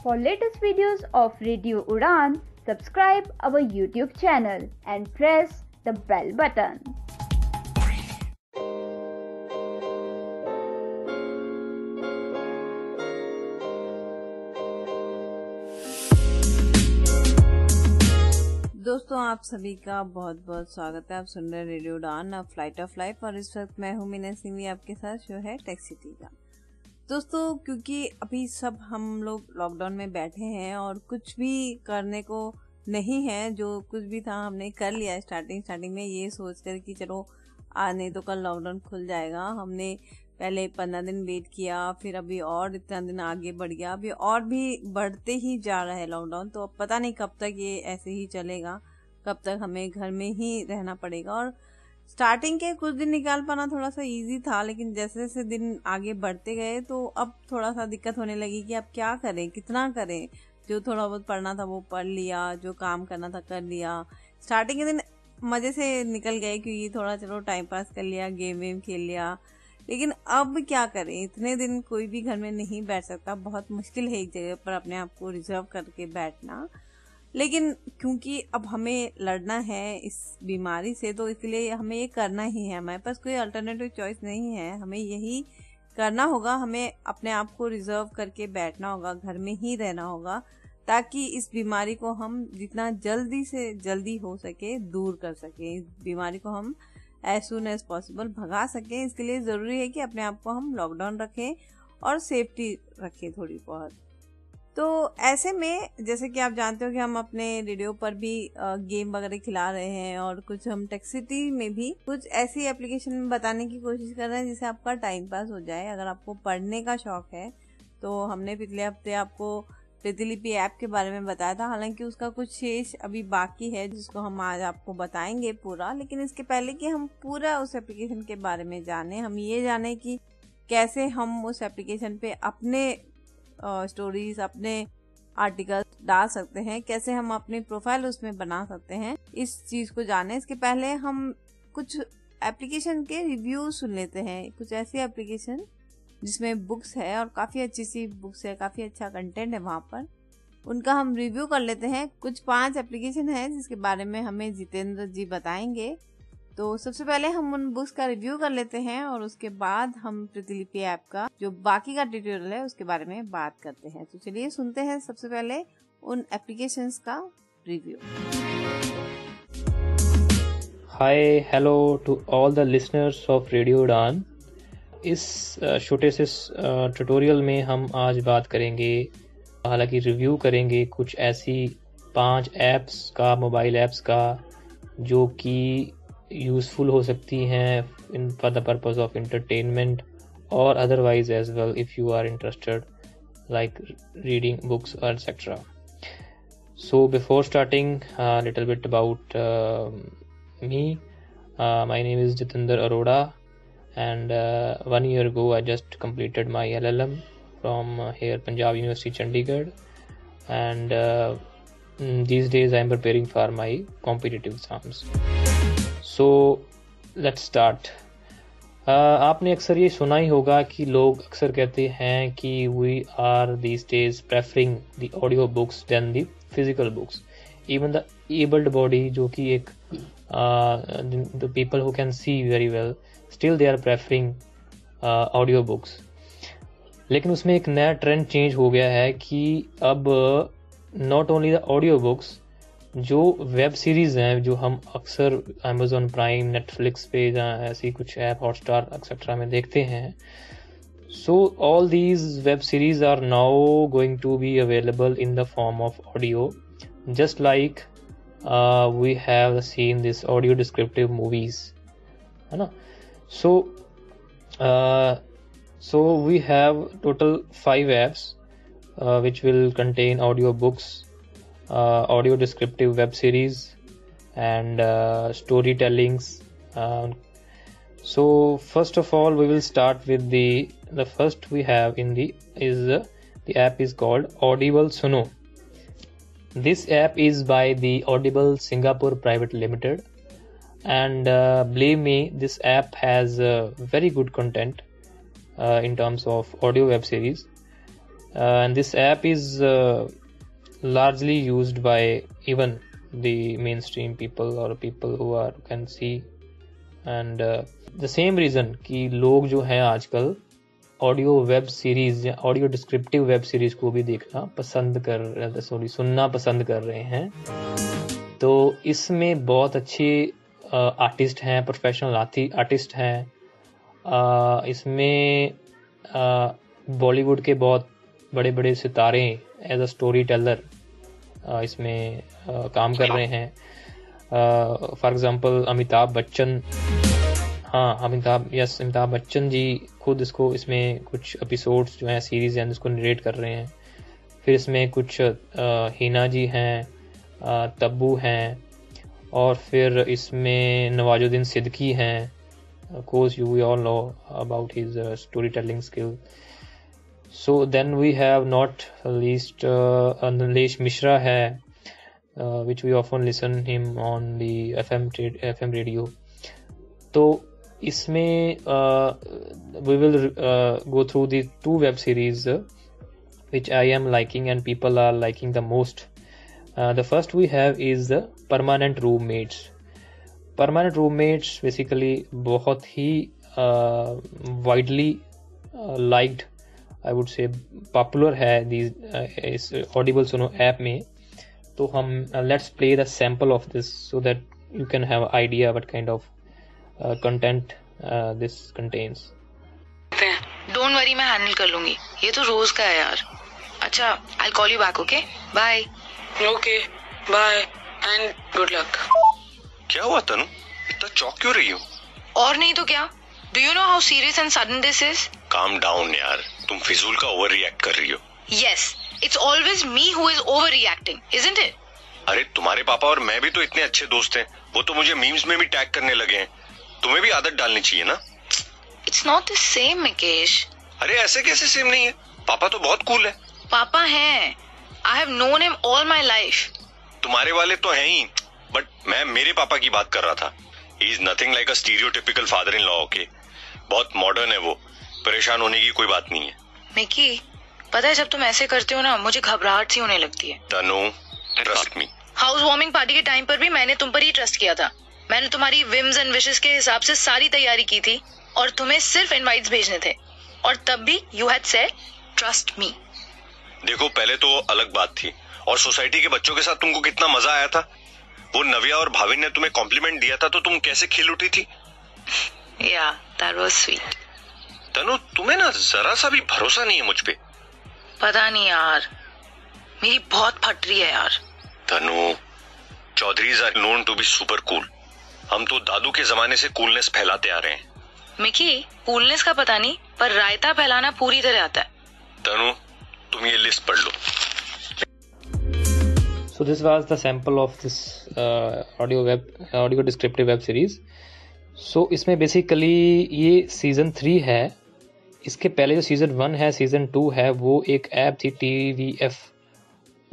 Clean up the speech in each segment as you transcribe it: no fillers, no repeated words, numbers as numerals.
For latest videos of Radio Udan, subscribe our YouTube channel and press the bell button. दोस्तों, आप सभी का बहुत बहुत स्वागत है। आप सुन रहे रेडियो उड़ान फ्लाइट ऑफ लाइफ और इस वक्त मैं हूँ मीना सिंह आपके साथ। शो है टेक सिटी का। दोस्तों, क्योंकि अभी सब हम लोग लॉकडाउन में बैठे हैं और कुछ भी करने को नहीं है, जो कुछ भी था हमने कर लिया स्टार्टिंग में ये सोचकर कि चलो आज नहीं तो कल लॉकडाउन खुल जाएगा। हमने पहले 15 दिन वेट किया, फिर अभी और इतना दिन आगे बढ़ गया, अभी और भी बढ़ते ही जा रहा है लॉकडाउन। तो अब पता नहीं कब तक ये ऐसे ही चलेगा, कब तक हमें घर में ही रहना पड़ेगा। और स्टार्टिंग के कुछ दिन निकाल पाना थोड़ा सा इजी था, लेकिन जैसे जैसे दिन आगे बढ़ते गए तो अब थोड़ा सा दिक्कत होने लगी कि अब क्या करें, कितना करें। जो थोड़ा बहुत पढ़ना था वो पढ़ लिया, जो काम करना था कर लिया। स्टार्टिंग के दिन मजे से निकल गए क्योंकि थोड़ा चलो टाइम पास कर लिया, गेम वेम खेल लिया। लेकिन अब क्या करें, इतने दिन कोई भी घर में नहीं बैठ सकता। बहुत मुश्किल है एक जगह पर अपने आप को रिजर्व करके बैठना। लेकिन क्योंकि अब हमें लड़ना है इस बीमारी से, तो इसलिए हमें ये करना ही है। हमारे पास कोई अल्टरनेटिव चॉइस नहीं है, हमें यही करना होगा। हमें अपने आप को रिजर्व करके बैठना होगा, घर में ही रहना होगा, ताकि इस बीमारी को हम जितना जल्दी से जल्दी हो सके दूर कर सके। इस बीमारी को हम एज सुन एज पॉसिबल भगा सकें। इसके लिए जरूरी है कि अपने आप को हम लॉकडाउन रखें और सेफ्टी रखें थोड़ी बहुत। तो ऐसे में जैसे कि आप जानते हो कि हम अपने रेडियो पर भी गेम वगैरह खिला रहे हैं और कुछ हम टेक सिटी में भी कुछ ऐसी एप्लीकेशन बताने की कोशिश कर रहे हैं जिससे आपका टाइम पास हो जाए। अगर आपको पढ़ने का शौक है तो हमने पिछले हफ्ते आपको प्रतिलिपि ऐप के बारे में बताया था। हालांकि उसका कुछ शेष अभी बाकी है जिसको हम आज आपको बताएंगे पूरा। लेकिन इसके पहले कि हम पूरा उस एप्लीकेशन के बारे में जाने, हम ये जाने कि कैसे हम उस एप्लीकेशन पे अपने स्टोरीज, अपने आर्टिकल्स डाल सकते हैं, कैसे हम अपनी प्रोफाइल उसमें बना सकते हैं, इस चीज को जाने। इसके पहले हम कुछ एप्लीकेशन के रिव्यू सुन लेते हैं। कुछ ऐसी एप्लीकेशन जिसमें बुक्स है और काफी अच्छी सी बुक्स है, काफी अच्छा कंटेंट है वहां पर, उनका हम रिव्यू कर लेते हैं। कुछ 5 एप्लीकेशन है जिसके बारे में हमें जितेंद्र जी बताएंगे। तो सबसे पहले हम उन बुक्स का रिव्यू कर लेते हैं और उसके बाद हम प्रतिलिपि ऐप का जो बाकी का ट्यूटोरियल है उसके बारे में बात करते हैं। तो चलिए सुनते हैं सबसे पहले उन एप्लीकेशंस का review. Hi, hello to all the listeners of radio Udaan. इस छोटे से ट्यूटोरियल में हम आज बात करेंगे, हालांकि रिव्यू करेंगे कुछ ऐसी 5 ऐप्स का, मोबाइल ऐप्स का, जो कि यूजफुल हो सकती हैं in for the purpose of entertainment और otherwise as well if you are interested like reading books और etcetera. So before starting little bit about me, my name is Jitendra Arora and 1 year ago I just completed my LLM from here Punjab University Chandigarh, and these days I am preparing for my competitive exams. So let's start. आपने अक्सर ये सुना ही होगा कि लोग अक्सर कहते हैं कि we are these days preferring the audio books than the physical books. Even the abled body, जो कि एक the people who can see very well, still they are preferring audio books. लेकिन उसमें एक नया ट्रेंड चेंज हो गया है कि अब not only the audio books, जो वेब सीरीज हैं जो हम अक्सर Amazon प्राइम, नेटफ्लिक्स पे या ऐसी कुछ ऐप, हॉटस्टार एक्सेट्रा में देखते हैं, so all these web series are now going to be available in the form of audio, just like we have seen this audio descriptive movies, है ना। So we have total 5 apps which will contain audio books, audio descriptive web series, and storytellings. So first of all, we will start with the first we have in the app is called Audible Suno. This app is by the Audible Singapore Private Limited. And believe me, this app has very good content in terms of audio web series. and this app is largely used by even the mainstream people or people who can see, and the same reason कि लोग जो हैं आजकल audio web series या audio descriptive web series को भी देखना सुनना पसंद कर रहे हैं। तो इसमें बहुत अच्छे आर्टिस्ट हैं, प्रोफेशनल आर्टिस्ट हैं। इसमें बॉलीवुड के बहुत बड़े बड़े सितारे एज अ स्टोरी टेलर इसमें काम कर रहे हैं। फॉर एग्जांपल अमिताभ बच्चन, अमिताभ बच्चन जी खुद इसमें कुछ एपिसोड्स जो हैं सीरीज हैं इसको नरेट कर रहे हैं। फिर इसमें कुछ हिना जी हैं, तब्बू हैं, और फिर इसमें नवाजुद्दीन सिद्दीकी हैं। Of course, we all know about his storytelling skill. So then we have not least Nilesh Mishra hai, which we often listen him on the FM radio. तो इसमें we will go through the 2 web series which I am liking and people are liking the most. The first we have is Permanent Roommates. Permanent roommates basically बहुत ही widely liked, I would say popular है इस audible Suno app में। तो हम let's play the sample of this so that you can have idea what kind of content this contains. Don't worry, मैं handle कर लूंगी, ये तो रोज का है यार। अच्छा, I call you back, okay bye. Okay bye and good luck. क्या हुआ तनु, इतना चौंक क्यों रही हो? और नहीं तो क्या, do you know how serious and sudden this is? Calm down यार, तुम फिजूल का ओवर रिएक्ट कर रही हो। Yes, it's always me who is over reacting, isn't it? अरे तुम्हारे पापा और मैं भी तो इतने अच्छे दोस्त हैं, वो तो मुझे मीम्स में भी टैग करने लगे हैं। तुम्हें भी आदत डालनी चाहिए ना। It's not the same Mukesh. अरे ऐसे कैसे सेम नहीं है, पापा तो बहुत कूल है। पापा हैं, I have known him all my life. तुम्हारे वाले तो हैं ही, बट मैं मेरे पापा की बात कर रहा था। He is nothing like a stereotypical father in law, okay. बहुत मॉडर्न है वो, परेशान होने की कोई बात नहीं है। मिकी, पता है जब तुम ऐसे करते हो ना, मुझे घबराहट सी होने लगती है। Tanu, trust me. House warming party के टाइम पर भी मैंने तुम पर ही ट्रस्ट किया था। मैंने तुम्हारी विम्स एंड विशेस के हिसाब से सारी तैयारी की थी और तुम्हें सिर्फ इनवाइट्स भेजने थे, और तब भी you had said trust me. देखो, पहले तो अलग बात थी, और सोसाइटी के बच्चों के साथ तुमको कितना मजा आया था। वो नव्या और भाविन ने तुम्हें कॉम्प्लीमेंट दिया था तो तुम कैसे खिल उठी थी। या, दैट वाज स्वीट। तनु, तुम्हें ना जरा सा भी भरोसा नहीं है मुझ पे। पता नहीं यार, मेरी बहुत फट रही है यार। Tanu, Chaudharys are known to be super cool. हम तो दादू के जमाने से कूलनेस फैलाते आ रहे हैं। मिकी, कूलनेस का पता नहीं, पर रायता फैलाना पूरी तरह आता है। तनु, तुम ये लिस्ट पढ़ लो। So this was the sample of this audio descriptive web series. So इसमें basically ये season 3 है। इसके पहले जो season 1 है, season 2 है, वो एक ऐप थी TVF।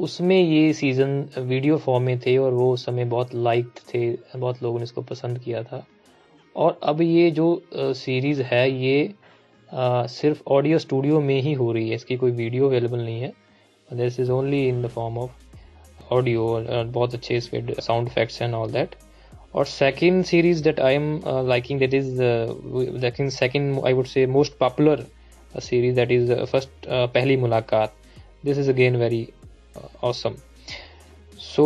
उसमें ये सीज़न वीडियो फॉर्म में थे और वो उस समय बहुत लाइक्ड थे, बहुत लोगों ने इसको पसंद किया था। और अब ये जो सीरीज़ है ये सिर्फ ऑडियो स्टूडियो में ही हो रही है, इसकी कोई वीडियो अवेलेबल नहीं है। This is only in the form of audio, बहुत अच्छे इसमें sound effects and all that. और second series that I am liking, that is second I would say most popular series, that is first Pehli Mulaqat. This is again very awesome. So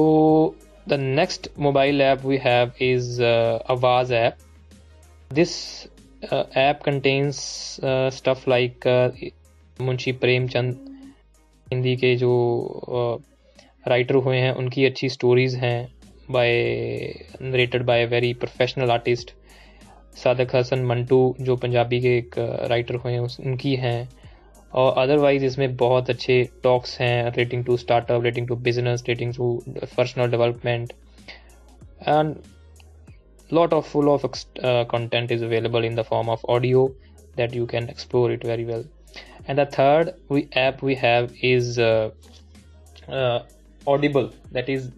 the next mobile app we have is Awaz app. This app contains stuff like Munshi Premchand, Hindi के जो writer हुए हैं उनकी अच्छी stories हैं, narrated by very professional artist. Saadat Hasan Manto जो पंजाबी के एक राइटर हुए हैं उनकी हैं। और अदरवाइज इसमें बहुत अच्छे टॉक्स हैं, relating to startup, relating to business, relating to personal development, and lot of full of content is available in the form of audio that you can explore it very well. And the third app we have is Audible, that is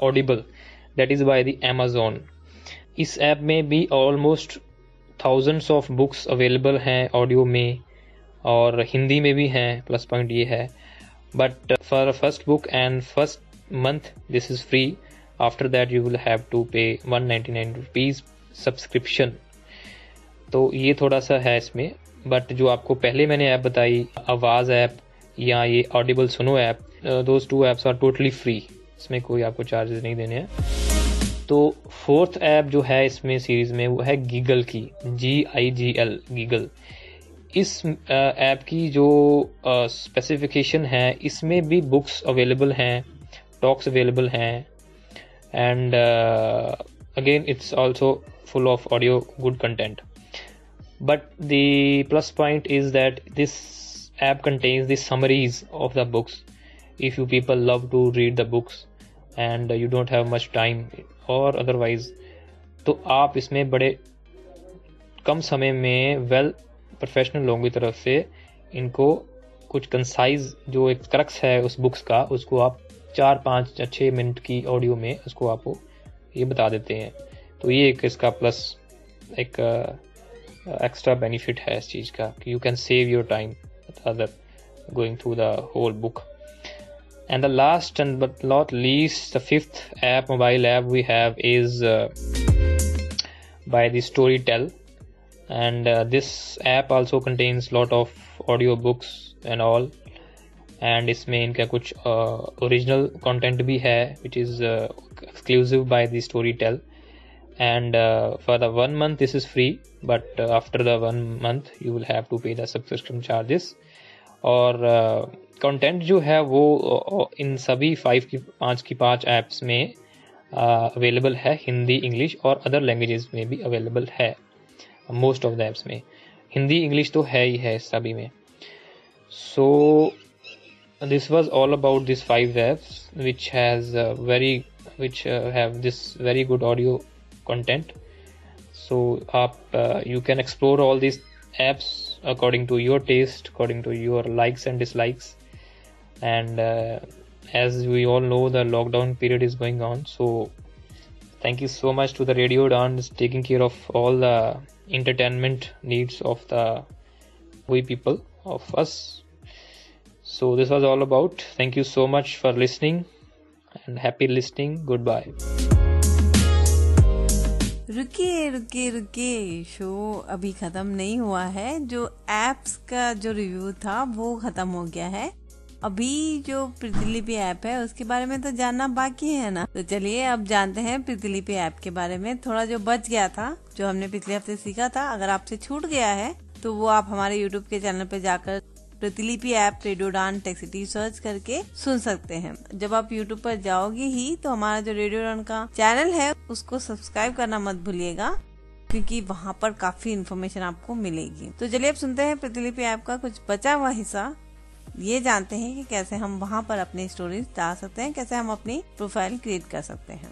Audible, that is by the Amazon. इस app में भी almost thousands of books available हैं audio में, और हिंदी में भी हैं, plus point ये है. But for first book and first month this is free. After that you will have to pay 199 rupees subscription. तो ये थोड़ा सा है इसमें. बट जो आपको पहले मैंने ऐप बताई, आवाज़ ऐप या ये audible Suno app, those 2 apps are totally free. इसमें कोई आपको चार्जेस नहीं देने हैं. तो फोर्थ ऐप जो है इसमें सीरीज में वो है गीगल की, GIGL, गीगल. इस ऐप की जो स्पेसिफिकेशन है, इसमें भी बुक्स अवेलेबल हैं, टॉक्स अवेलेबल हैं, and again it's also full of audio good content. But the plus point is that this app contains the summaries of the books if you people love to read the books and you don't have much time or otherwise. तो आप इसमें बड़े कम समय में well professional लोगों की तरफ से इनको कुछ कंसाइज जो एक क्रक्स है उस बुक्स का, उसको आप 4, 5 या 6 मिनट की ऑडियो में उसको आपको ये बता देते हैं. तो ये एक इसका प्लस एक एक्स्ट्रा बेनिफिट है इस चीज़ का कि you can save your time other going through the whole book. And the last and but not least, the fifth app, mobile app we have is by the Storytel. And this app also contains lot of audio books and all. And इसमें इनका कुछ original content भी है which is exclusive by the Storytel. And for the 1 month this is free, but after the 1 month you will have to pay the subscription charges. और content जो है वो इन सभी 5 ऐप्स में अवेलेबल है. हिंदी, इंग्लिश और अदर लैंग्वेजेस में भी अवेलेबल है. मोस्ट ऑफ द ऐप्स में हिंदी, इंग्लिश तो है ही है सभी में. सो this was all about these 5 apps which have this very good audio content. So you can explore all these apps according to your taste, according to your likes and dislikes. And as we all know, the lockdown period is going on, so thank you so much to the Radio Udan taking care of all the entertainment needs of the we people of us. So this was all about. Thank you so much for listening and happy listening. Goodbye. रुकिए, show अभी खत्म नहीं हुआ है. जो apps का जो review था वो खत्म हो गया है. अभी जो प्रतिलिपि ऐप है उसके बारे में तो जानना बाकी है ना. तो चलिए अब जानते हैं प्रतिलिपि ऐप के बारे में. थोड़ा जो बच गया था, जो हमने पिछले हफ्ते सीखा था, अगर आपसे छूट गया है तो वो आप हमारे YouTube के चैनल पे जाकर प्रतिलिपि ऐप रेडियो उड़ान टेक सिटी सर्च करके सुन सकते हैं. जब आप YouTube पर जाओगे ही तो हमारा जो रेडियो उड़ान का चैनल है उसको सब्सक्राइब करना मत भूलिएगा, क्योंकि वहाँ पर काफी इन्फॉर्मेशन आपको मिलेगी. तो चलिए अब सुनते हैं प्रतिलिपि ऐप का कुछ बचा हुआ हिस्सा. ये जानते हैं कि कैसे हम वहाँ पर अपनी स्टोरीज डाल सकते हैं, कैसे हम अपनी प्रोफाइल क्रिएट कर सकते हैं.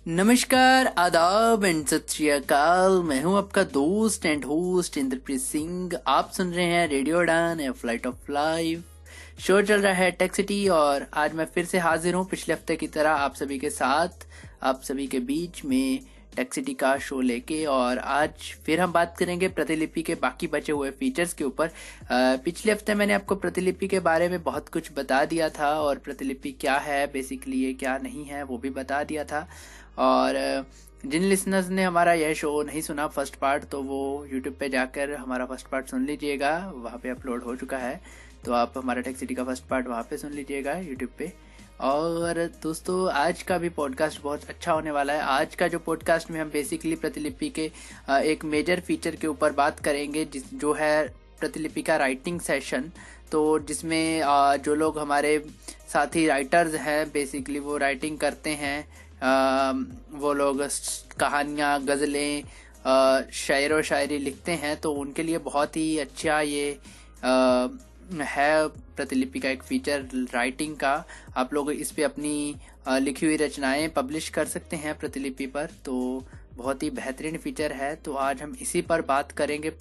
नमस्कार, आदाब एंड सत श्री अकाल. मैं हूं आपका दोस्त एंड होस्ट इंद्रप्रीत सिंह. आप सुन रहे हैं रेडियो उड़ान ए फ्लाइट ऑफ लाइफ. शो चल रहा है टेक सिटी और आज मैं फिर से हाजिर हूं पिछले हफ्ते की तरह आप सभी के साथ, आप सभी के बीच में टेक सिटी का शो लेके. और आज फिर हम बात करेंगे प्रतिलिपि के बाकी बचे हुए फीचर्स के ऊपर. पिछले हफ्ते मैंने आपको प्रतिलिपि के बारे में बहुत कुछ बता दिया था और प्रतिलिपि क्या है बेसिकली, ये क्या नहीं है वो भी बता दिया था. और जिन लिसनर्स ने हमारा यह शो नहीं सुना फर्स्ट पार्ट, तो वो यूट्यूब पे जाकर हमारा फर्स्ट पार्ट सुन लीजिएगा, वहाँ पे अपलोड हो चुका है. तो आप हमारा टेक सिटी का फर्स्ट पार्ट वहाँ पे सुन लीजिएगा यूट्यूब पे. और दोस्तों आज का भी पॉडकास्ट बहुत अच्छा होने वाला है. आज का जो पॉडकास्ट में हम बेसिकली प्रतिलिपि के एक मेजर फीचर के ऊपर बात करेंगे, जो है प्रतिलिपि का राइटिंग सेशन. तो जिसमें जो लोग हमारे साथी राइटर्स हैं बेसिकली वो राइटिंग करते हैं, वो लोग कहानियाँ, गज़लें, शायर व शायरी लिखते हैं, तो उनके लिए बहुत ही अच्छा ये है प्रतिलिपि का एक फीचर राइटिंग का. आप लोग इस पे अपनी लिखी हुई रचनाएं पब्लिश कर सकते हैं प्रतिलिपि पर. तो बहुत ही बेहतरीन फीचर है. तो आज हम इसी पर बात करेंगे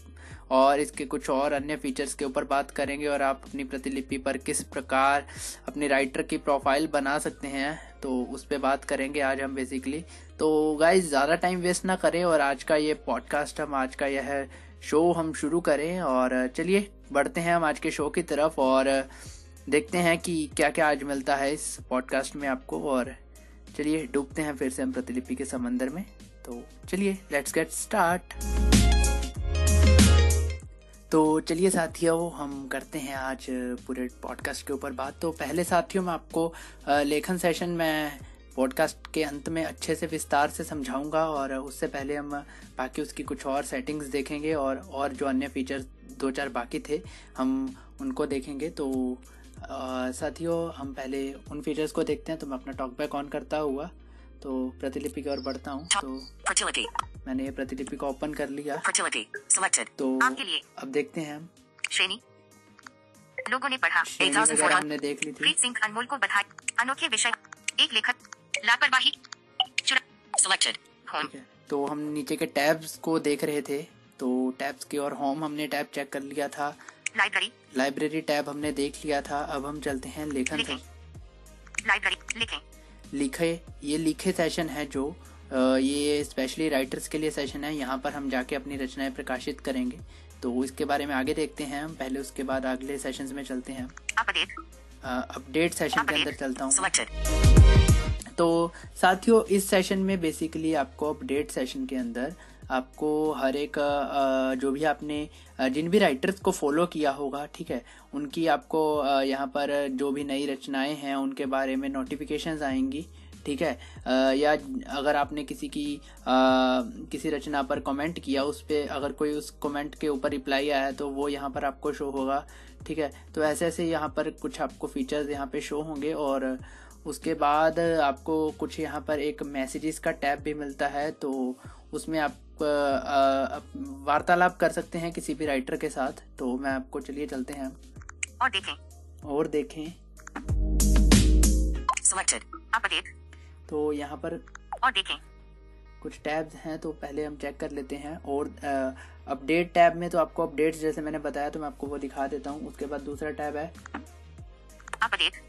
और इसके कुछ और अन्य फीचर्स के ऊपर बात करेंगे और आप अपनी प्रतिलिपि पर किस प्रकार अपनी राइटर की प्रोफाइल बना सकते हैं, तो उस पे बात करेंगे आज हम बेसिकली. तो गाइज ज़्यादा टाइम वेस्ट ना करें और आज का ये पॉडकास्ट, हम आज का यह शो हम शुरू करें। और चलिए बढ़ते हैं हम आज के शो की तरफ और देखते हैं कि क्या क्या आज मिलता है इस पॉडकास्ट में आपको। और चलिए डूबते हैं फिर से हम प्रतिलिपि के समंदर में। तो चलिए लेट्स गेट स्टार्ट। तो चलिए साथियों, हम करते हैं आज पूरे पॉडकास्ट के ऊपर बात। तो पहले साथियों, मैं आपको लेखन सेशन में पॉडकास्ट के अंत में अच्छे से विस्तार से समझाऊंगा और उससे पहले हम बाकी उसकी कुछ और सेटिंग्स देखेंगे और जो अन्य फीचर्स 2-4 बाकी थे हम उनको देखेंगे। तो साथियों, हम पहले उन फीचर्स को देखते हैं। तो मैं अपना टॉकबैक ऑन करता हुआ तो प्रतिलिपि की ओर बढ़ता हूँ। तो मैंने ये प्रतिलिपि को ओपन कर लिया। तो अब देखते हैं हम श्रेणी लोगों ने पढ़ा हमने देख ली थी। सिंह अनमोल को बधाई, अनोखे विषय, एक लेखक, लापरवाही, सिलेक्टेड होम। तो हम नीचे के टैब्स को देख रहे थे। तो टैब्स की और होम हमने टैब चेक कर लिया था। लाइब्रेरी टैब हमने देख लिया था। अब हम चलते हैं लेखन से। लाइब्रेरी लिखे सेशन है जो ये स्पेशली राइटर्स के लिए सेशन है। यहाँ पर हम जाके अपनी रचनाएं प्रकाशित करेंगे। तो इसके बारे में आगे देखते हैं हम। पहले उसके बाद अगले सेशंस में चलते हैं। अपडेट सेशन के अंदर चलता हूँ। तो साथियों, इस सेशन में बेसिकली आपको अपडेट सेशन के अंदर आपको हर एक जो भी आपने जिन भी राइटर्स को फॉलो किया होगा, ठीक है, उनकी आपको यहाँ पर जो भी नई रचनाएं हैं उनके बारे में नोटिफिकेशंस आएंगी, ठीक है। या अगर आपने किसी रचना पर कमेंट किया, उस पे अगर कोई उस कमेंट के ऊपर रिप्लाई आया तो वो यहाँ पर आपको शो होगा, ठीक है। तो ऐसे ऐसे यहाँ पर कुछ आपको फीचर्स यहाँ पे शो होंगे। और उसके बाद आपको कुछ यहाँ पर एक मैसेजेस का टैब भी मिलता है। तो उसमें आप वार्तालाप कर सकते हैं किसी भी राइटर के साथ। तो मैं आपको, चलिए चलते हैं और देखें सिलेक्टेड अपडेट। तो यहाँ पर और देखें कुछ टैब्स हैं। तो पहले हम चेक कर लेते हैं। और अपडेट टैब में तो आपको अपडेट्स जैसे मैंने बताया, तो मैं आपको वो दिखा देता हूँ। उसके बाद दूसरा टैब है अपडेट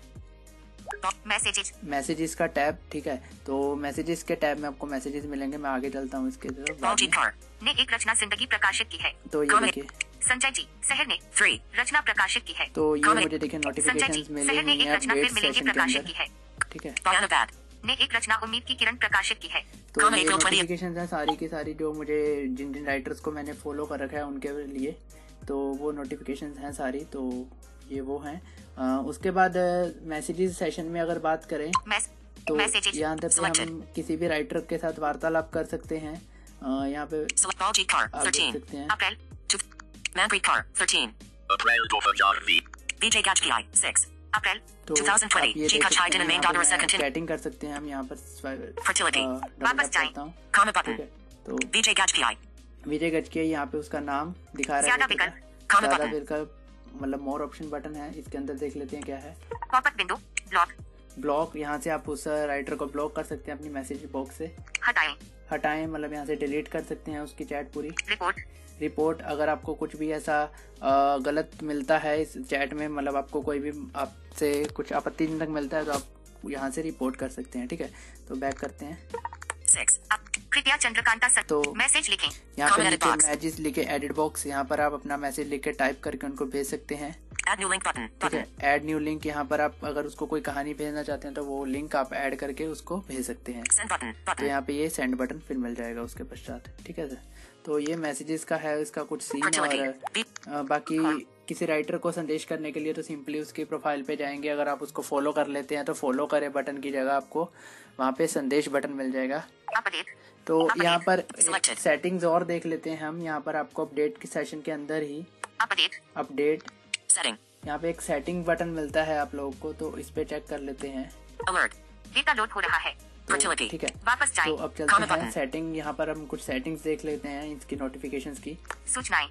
मैसेजेस का टैब, ठीक है। तो मैसेजेस के टैब में आपको मैसेजेस मिलेंगे। मैं आगे चलता हूँ इसके तरफ। ने एक रचना जिंदगी प्रकाशित की है। तो ये देखिए संजय जी शहर ने 3 रचना प्रकाशित की है। तो ये मुझे देखिए नोटिफिकेशंस मिले हैं एक रचना फिर मिलेंगी प्रकाशित की है, ठीक है। ने एक रचना उम्मीद की किरण प्रकाशित की है। तो ये नोटिफिकेशंस हैं सारी की सारी जो मुझे जिन राइटर्स को मैंने फॉलो कर रखा है उनके लिए। तो वो नोटिफिकेशंस हैं सारी। तो ये वो हैं। उसके बाद मैसेजेस सेशन में अगर बात करें तो यहाँ पे हम किसी भी राइटर के साथ वार्तालाप कर सकते हैं। यहाँ पे आप देख सकते हैं। तो आप ये चैटिंग कर सकते हैं हम यहाँ पर। तो विजय गजकिया यहाँ पे उसका नाम दिखा रहा है। मतलब मोर ऑप्शन बटन है, इसके अंदर देख लेते हैं क्या है। बिंदु ब्लॉक यहाँ से आप उस राइटर को ब्लॉक कर सकते हैं अपनी मैसेज बॉक्स से। हटाएं मतलब यहाँ से डिलीट कर सकते हैं उसकी चैट पूरी। रिपोर्ट अगर आपको कुछ भी ऐसा गलत मिलता है इस चैट में, मतलब आपको कोई भी आपसे कुछ आपत्तिजनक मिलता है तो आप यहाँ से रिपोर्ट कर सकते हैं, ठीक है। तो बैक करते हैं। कृपया चंद्रकांता सर तो मैसेज लिखें। यहाँ पे नीचे मैसेज लिखे एडिट बॉक्स, यहाँ पर आप अपना मैसेज लिख के टाइप करके उनको भेज सकते हैं। ऐड न्यू लिंक बटन, ठीक है। ऐड न्यू लिंक, यहाँ पर आप अगर उसको कोई कहानी भेजना चाहते हैं तो वो लिंक आप ऐड करके उसको भेज सकते हैं। तो यहाँ पे ये सेंड बटन फिर मिल जाएगा उसके पश्चात, ठीक है सर। तो ये मैसेजेस का है, इसका कुछ सीन। और बाकी किसी राइटर को संदेश करने के लिए तो सिंपली उसकी प्रोफाइल पे जाएंगे। अगर आप उसको फॉलो कर लेते हैं तो फॉलो करे बटन की जगह आपको वहाँ पे संदेश बटन मिल जाएगा। तो यहाँ पर सेटिंग्स और देख लेते हैं हम। यहाँ पर आपको अपडेट की सेशन के अंदर ही अपडेट यहाँ पे एक सेटिंग बटन मिलता है आप लोगों को। तो इस पे चेक कर लेते हैं। डेटा लोड हो रहा है, ठीक है। वापस जाएं। तो अब चलते हैं सेटिंग। यहाँ पर हम कुछ सेटिंग्स देख लेते हैं इसकी नोटिफिकेशंस की। सूचनाएं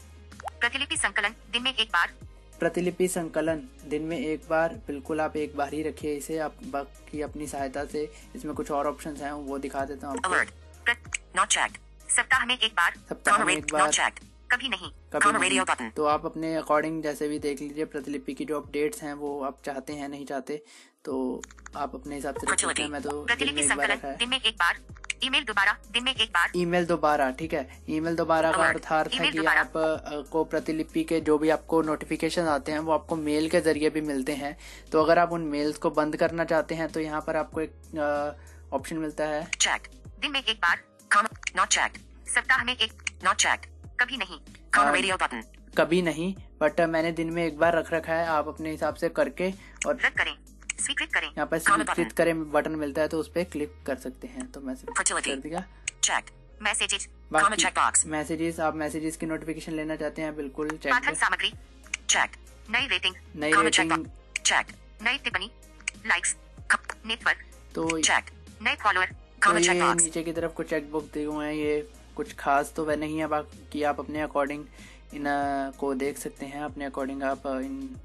प्रतिलिपि संकलन दिन में एक बार। प्रतिलिपि संकलन दिन में एक बार, बिल्कुल आप एक बार ही रखिए इसे। आप बाकी अपनी सहायता से इसमें कुछ और ऑप्शंस हैं वो दिखा देता हूँ आपको। सप्ताह में एक बार, कभी नहीं। Radio button. तो आप अपने अकॉर्डिंग जैसे भी देख लीजिए। प्रतिलिपि की जो अपडेट्स हैं वो आप चाहते हैं नहीं चाहते तो आप अपने हिसाब से रख सकते हैं। मैं तो प्रतिलिपि संकलन दिन में एक बार, ईमेल दोबारा दिन में एक बार। ईमेल दोबारा, ठीक है। ईमेल दोबारा का अर्थ है कि आप को प्रतिलिपि के जो भी आपको नोटिफिकेशन आते हैं वो आपको मेल के जरिए भी मिलते हैं। तो अगर आप उन मेल्स को बंद करना चाहते हैं तो यहाँ पर आपको एक ऑप्शन मिलता है चेक दिन में एक बार, नॉट चेक सप्ताह में एक, नॉट चेक कभी नहीं, रेडियो बटन कभी नहीं, बट मैंने दिन में एक बार रख रखा है। आप अपने हिसाब से करके और रद्द करें, स्वीकृत करें, यहाँ पर स्वीकृत करें बटन मिलता है तो उस पर क्लिक कर सकते हैं। तो मैं कर दिया चेक मैसेजेस, मैसेजेस, आप मैसेजेस की नोटिफिकेशन लेना चाहते हैं बिल्कुल चेक। पाठन सामग्री चेक, नई रेटिंग चेक, नई टिप्पणी, लाइक्स, नेटवर्क तो चेक, नए फॉलोअर, तो ये नीचे की तरफ कुछ चेक बॉक्स दिए हुए हैं। ये कुछ खास तो वह नहीं है, बाकी आप अपने अकॉर्डिंग इन को देख सकते हैं। अपने अकॉर्डिंग आप इन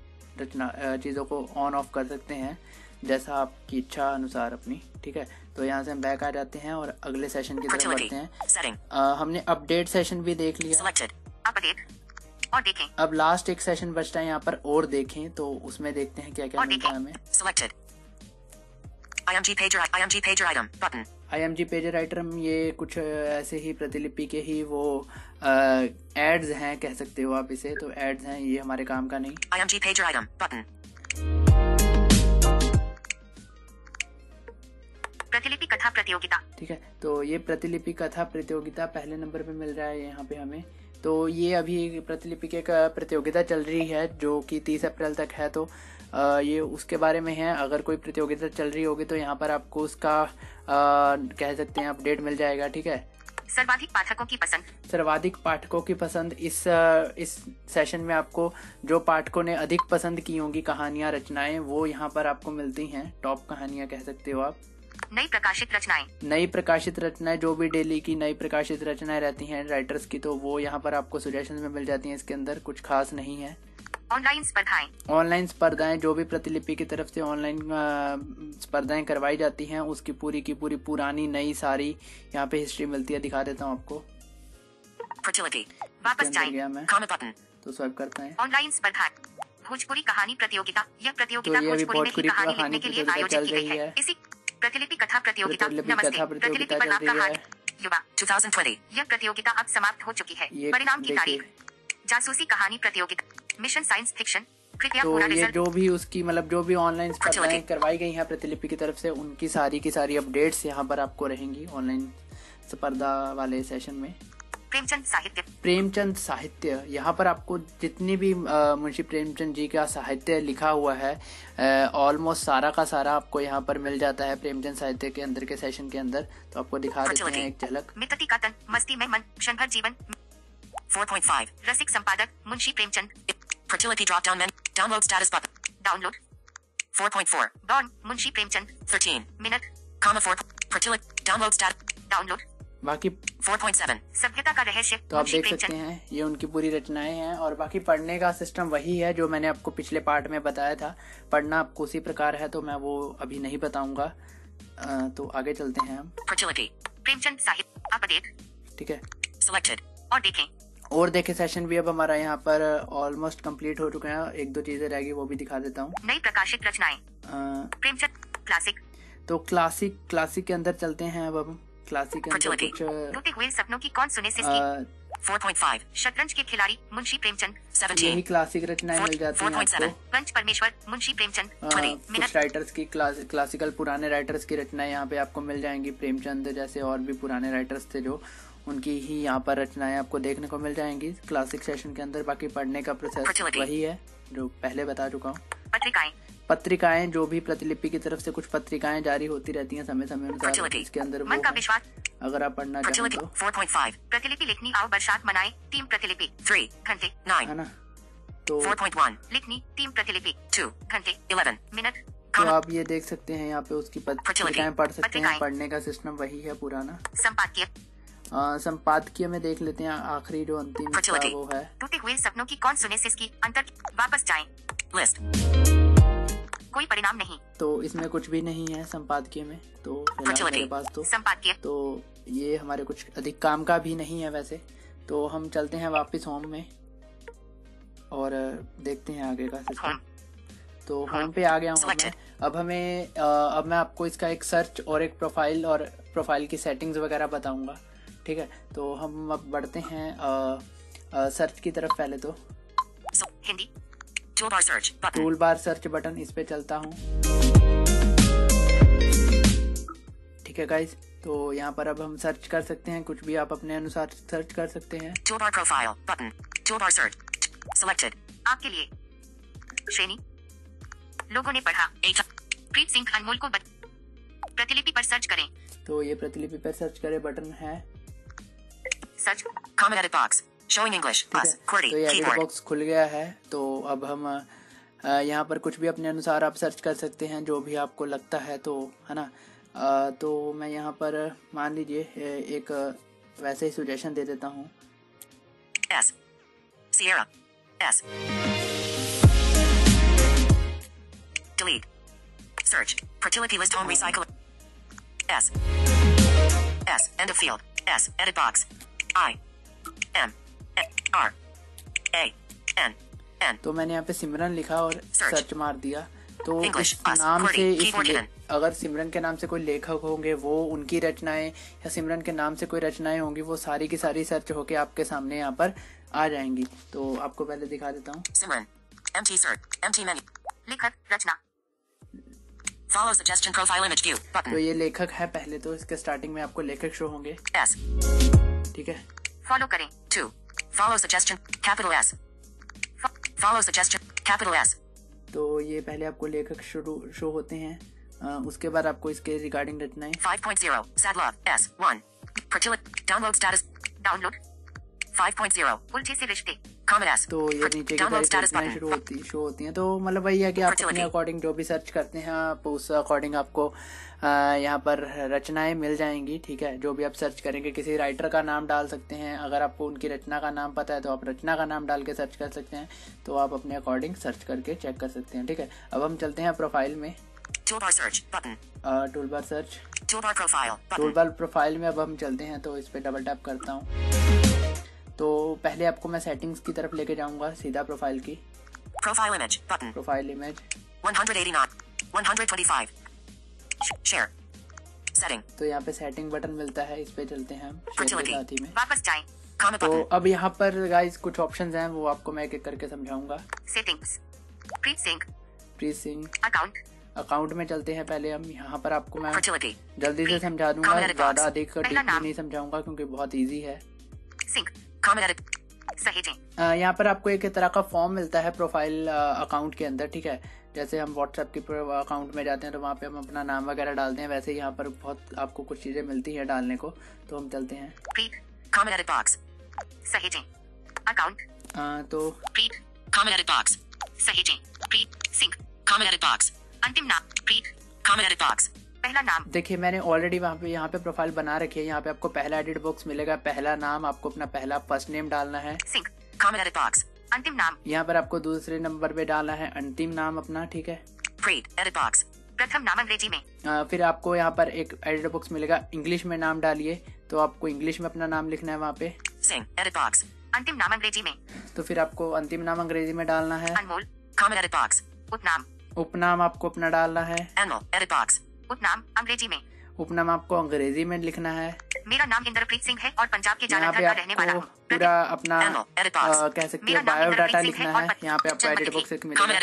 चीज़ों को ऑन ऑफ कर सकते हैं जैसा आपकी इच्छा अनुसार अपनी, ठीक है। तो यहाँ से हम बैक आ जाते हैं और अगले सेशन की तरफ बढ़ते हैं। हमने अपडेट सेशन भी देख लिया, अपडेट और देखें। अब लास्ट एक सेशन बचता है यहाँ पर और देखें, तो उसमें देखते हैं क्या क्या मिलता है हमें। Selected. IMG pager item button. IMG pager item ये कुछ ऐसे ही प्रतिलिपि के ही वो एड्स हैं, कह सकते हो आप इसे। तो एड्स हैं, ये हमारे काम का नहीं। IMG pager item button. प्रतिलिपि कथा प्रतियोगिता, ठीक है। तो ये प्रतिलिपि कथा प्रतियोगिता पहले नंबर पे मिल रहा है यहाँ पे हमें। तो ये अभी प्रतिलिपि की एक प्रतियोगिता चल रही है जो कि 30 अप्रैल तक है। तो ये उसके बारे में है। अगर कोई प्रतियोगिता चल रही होगी तो यहाँ पर आपको उसका कह सकते हैं अपडेट मिल जाएगा, ठीक है। सर्वाधिक पाठकों की पसंद, सर्वाधिक पाठकों की पसंद इस सेशन में आपको जो पाठकों ने अधिक पसंद की होंगी कहानियां, रचनाएं, वो यहाँ पर आपको मिलती हैं। टॉप कहानियां कह सकते हो आप। नई प्रकाशित रचनाएं, नई प्रकाशित रचनाएं, जो भी डेली की नई प्रकाशित रचनाएं रहती हैं राइटर्स की, तो वो यहाँ पर आपको सजेशन में मिल जाती हैं। इसके अंदर कुछ खास नहीं है। ऑनलाइन स्पर्धाएं, ऑनलाइन स्पर्धाएं, जो भी प्रतिलिपि की तरफ से ऑनलाइन स्पर्धाएं करवाई जाती हैं उसकी पूरी की पूरी पुरानी नई सारी यहाँ पे हिस्ट्री मिलती है। दिखा देता हूँ आपको। वापस जाएं, गया मैं तो स्वाइप करता है। ऑनलाइन स्पर्धाएं, भोजपुरी कहानी प्रतियोगिता। यह प्रतियोगिता तो ये भोजपुरी में भोजपुरी कहानी लिखने के लिए आयोजित की गई है। इसी प्रतिलिपि कथा प्रतियोगिता, नमस्ते, प्रतिलिपि पर आपका हार्दिक युवा 2020। यह प्रतियोगिता अब समाप्त हो चुकी है। परिणाम की तारीख, जासूसी कहानी प्रतियोगिता, मिशन साइंस फिक्शन। कृपया तो पूरा ये रिजल्ट। जो भी उसकी मतलब जो भी ऑनलाइन स्पर्धाएं करवाई गई हैं प्रतिलिपि की तरफ से, उनकी सारी की सारी अपडेट्स यहाँ पर आपको रहेंगी ऑनलाइन स्पर्धा वाले सेशन में। प्रेमचंद साहित्य, प्रेमचंद साहित्य, यहाँ पर आपको जितनी भी मुंशी प्रेमचंद जी का साहित्य लिखा हुआ है ऑलमोस्ट सारा का सारा आपको यहाँ पर मिल जाता है प्रेमचंद साहित्य के अंदर के सेशन के अंदर। तो आपको दिखा देते हैं एक झलक। मितती का तन, मस्ती में मन, क्षण भर जीवन। 4.5 रसिक संपादक Munshi Premchand. Fertility drop down menu, download status button, download. 4.4 डॉन Munshi Premchand 13 minute, 4 fertility download status, download. बाकी 4.7 सभ्यता का रहस्य। तो आप देख सकते हैं ये उनकी पूरी रचनाएं हैं। और बाकी पढ़ने का सिस्टम वही है जो मैंने आपको पिछले पार्ट में बताया था। पढ़ना आपको उसी प्रकार है, तो मैं वो अभी नहीं बताऊंगा। तो आगे चलते हैं हम। फर्टिलिटी प्रेमचंद साहित्य अपडेट, ठीक है। सिलेक्टेड और देखें। और देखे सेशन भी अब हमारा यहाँ पर ऑलमोस्ट कंप्लीट हो चुका है। एक दो चीजें रह गई, वो भी दिखा देता हूँ। नई प्रकाशित रचनाएं, प्रेमचंद क्लासिक। तो क्लासिक के अंदर चलते हैं अब हम। क्लासिक के अंदर कुछ टूटे हुए सपनों की कौन सुने सिसकी। 4.5 शतरंज के खिलाड़ी मुंशी प्रेमचंद 17 यही क्लासिक रचनाएं मिल जाती हैं आपको। पंच परमेश्वर मुंशी प्रेमचंद 20 कुछ राइटर्स की क्लासिकल पुराने राइटर्स की रचनाएं यहाँ पे आपको मिल जाएंगी। प्रेमचंद जैसे और भी पुराने राइटर्स थे जो, उनकी ही यहाँ पर रचनाएं आपको देखने को मिल जाएंगी क्लासिक सेशन के अंदर। बाकी पढ़ने का प्रोसेस वही है जो पहले बता चुका हूँ। पत्रिकाएं, जो भी प्रतिलिपि की तरफ से कुछ पत्रिकाएं जारी होती रहती हैं समय समय अनुसार, इसके अंदर वो अगर आप पढ़ना चाहें तो। 4.5 प्रतिलिपि लिखनी आओ बरसात मनाए, टीम प्रतिलिपि 3 घंटे 9 है ना। तो 4.1 लिखनी टीम प्रतिलिपि 2 घंटे 11 मिनट। तो आप ये देख सकते हैं यहाँ पे उसकी पत्रिकाएं पढ़ सकते हैं। पढ़ने का सिस्टम वही है पुराना। संपादकीय, संपादकीय में देख लेते हैं आखिरी जो अंतिम वो है। टूटे हुए सपनों की कौन सुने सिसकी अंतर, वापस जाएं, लिस्ट, कोई परिणाम नहीं। तो इसमें कुछ भी नहीं है संपादकीय में। तो फिलहाल मेरे पास तो संपादकीय, तो ये हमारे कुछ अधिक काम का भी नहीं है वैसे। तो हम चलते हैं वापस होम में और देखते हैं आगे का सिस्टम। तो होम पे आ गया हूँ मैं। अब मैं आपको इसका एक सर्च और एक प्रोफाइल और प्रोफाइल की सेटिंग्स वगैरह बताऊंगा, ठीक है। तो हम अब बढ़ते हैं सर्च की तरफ। पहले तो Hindi toolbar search button, toolbar search button, इस पे चलता हूँ, ठीक है गाइज। तो यहाँ पर अब हम सर्च कर सकते हैं, कुछ भी आप अपने अनुसार सर्च कर सकते हैं। Toolbar profile button, toolbar search selected, आपके लिए श्रेणी, लोगों ने पढ़ा, प्रीत सिंह अनमोल को प्रतिलिपि पर सर्च करें। तो ये प्रतिलिपि पर सर्च करें बटन है। Search comment edit box showing English plus QWERTY तो ये एडिट कीबोर्ड, बॉक्स खुल गया है। तो अब हम यहाँ पर कुछ भी अपने अनुसार आप सर्च कर सकते हैं, जो भी आपको लगता है, तो है ना। तो मैं यहाँ पर मान लीजिए एक वैसे ही सजेशन दे देता हूँ। S Sierra S delete search fertility list home recycle S end of field S edit box I M R A N तो मैंने यहाँ पे सिमरन लिखा और सर्च मार दिया। तो English, इस plus, नाम QWERTY, से keyboard hidden. अगर सिमरन के नाम से कोई लेखक होंगे, वो उनकी रचनाएं, या सिमरन के नाम से कोई रचनाएं होंगी, वो सारी की सारी सर्च होके आपके सामने यहाँ पर आ जाएंगी। तो आपको पहले दिखा देता हूँ। सिमरन empty search empty menu लेखक रचना follow suggestion profile image view button तो ये लेखक है पहले, तो इसके स्टार्टिंग में आपको लेखक शो होंगे, S ठीक है। फॉलो करें 2 follow suggestion capital S follow suggestion capital S तो ये पहले आपको लेखक शो होते हैं, उसके बाद आपको इसके रिगार्डिंग रचनाएं 5.0 sad love S1 fertility download status download 5.0 उलझे से रिश्ते comment S तो ये नीचे की download तरफ status रचनाएं button शो होती हैं। तो मतलब वही है कि आप अपने Fertility. अकॉर्डिंग जो भी सर्च करते हैं, आप उस अकॉर्डिंग आपको यहाँ पर रचनाएं मिल जाएंगी, ठीक है। जो भी आप सर्च करेंगे, किसी राइटर का नाम डाल सकते हैं, अगर आपको उनकी रचना का नाम पता है तो आप रचना का नाम डाल के सर्च कर सकते हैं। तो आप अपने अकॉर्डिंग सर्च करके चेक कर सकते हैं, ठीक है। अब हम चलते हैं प्रोफाइल में, toolbar search button toolbar search, toolbar profile button toolbar profile में अब हम चलते हैं। तो इस पे डबल टैप करता हूँ। तो पहले आपको मैं सेटिंग्स की तरफ लेके जाऊंगा सीधा प्रोफाइल की। profile image button profile image 189 125 share setting तो यहाँ पे सेटिंग बटन मिलता है, इस पे चलते हैं हम शेयर के fertility साथ ही में। वापस जाएं comment तो button अब यहाँ पर गाइस कुछ ऑप्शंस हैं, वो आपको मैं एक एक करके समझाऊंगा। settings Preet Singh account, account में चलते हैं पहले हम। यहाँ पर आपको मैं fertility जल्दी से समझा दूंगा, comment edit box. ज्यादा अधिक पहला डीपली नाम। नहीं समझाऊंगा क्योंकि बहुत इजी है। sync comment edit सहेजें यहाँ पर आपको एक तरह का फॉर्म मिलता है प्रोफाइल अकाउंट के अंदर, ठीक है। जैसे हम व्हाट्सएप के अकाउंट में जाते हैं तो वहाँ पे हम अपना नाम वगैरह डालते हैं, वैसे यहाँ पर बहुत आपको कुछ चीजें मिलती हैं डालने को। तो हम चलते हैं प्रीत comment edit box सहेजें अकाउंट तो प्रीत comment edit box सहेजें Preet Singh comment edit box अंतिम नाम प्रीत comment edit box पहला नाम। देखिए मैंने ऑलरेडी वहाँ पे यहाँ पे प्रोफाइल बना रखी है। यहाँ पे आपको पहला एडिट बॉक्स मिलेगा, पहला नाम आपको अपना पहला फर्स्ट नेम डालना है, सिंह comment edit box अंतिम नाम। यहाँ पर आपको दूसरे नंबर पे डालना है अंतिम नाम अपना, ठीक है। प्रीत edit box प्रथम नाम अंग्रेजी में। फिर आपको यहाँ पर एक एडिट बॉक्स मिलेगा, इंग्लिश में नाम डालिए, तो आपको इंग्लिश में अपना नाम लिखना है वहाँ पे। सिंह edit box अंतिम नाम अंग्रेजी में। तो फिर आपको अंतिम नाम अंग्रेजी में डालना है। अनमोल comment edit box उपनाम। उपनाम आपको अपना डालना है। अनमोल edit box उपनाम अंग्रेजी में। उपनाम आपको अंग्रेजी में लिखना है। मेरा नाम इंद्रप्रीत सिंह है और पंजाब के यहाँ जालंधर पे का रहने वाला आपको हूँ। पूरा अपना edit box कह सकते मेरा हो नाम बायोडाटा इंद्रप्रीत सिंह लिखना है और है। यहाँ पे आपको एडिट बॉक्स जन्मतिथि मिलेगा,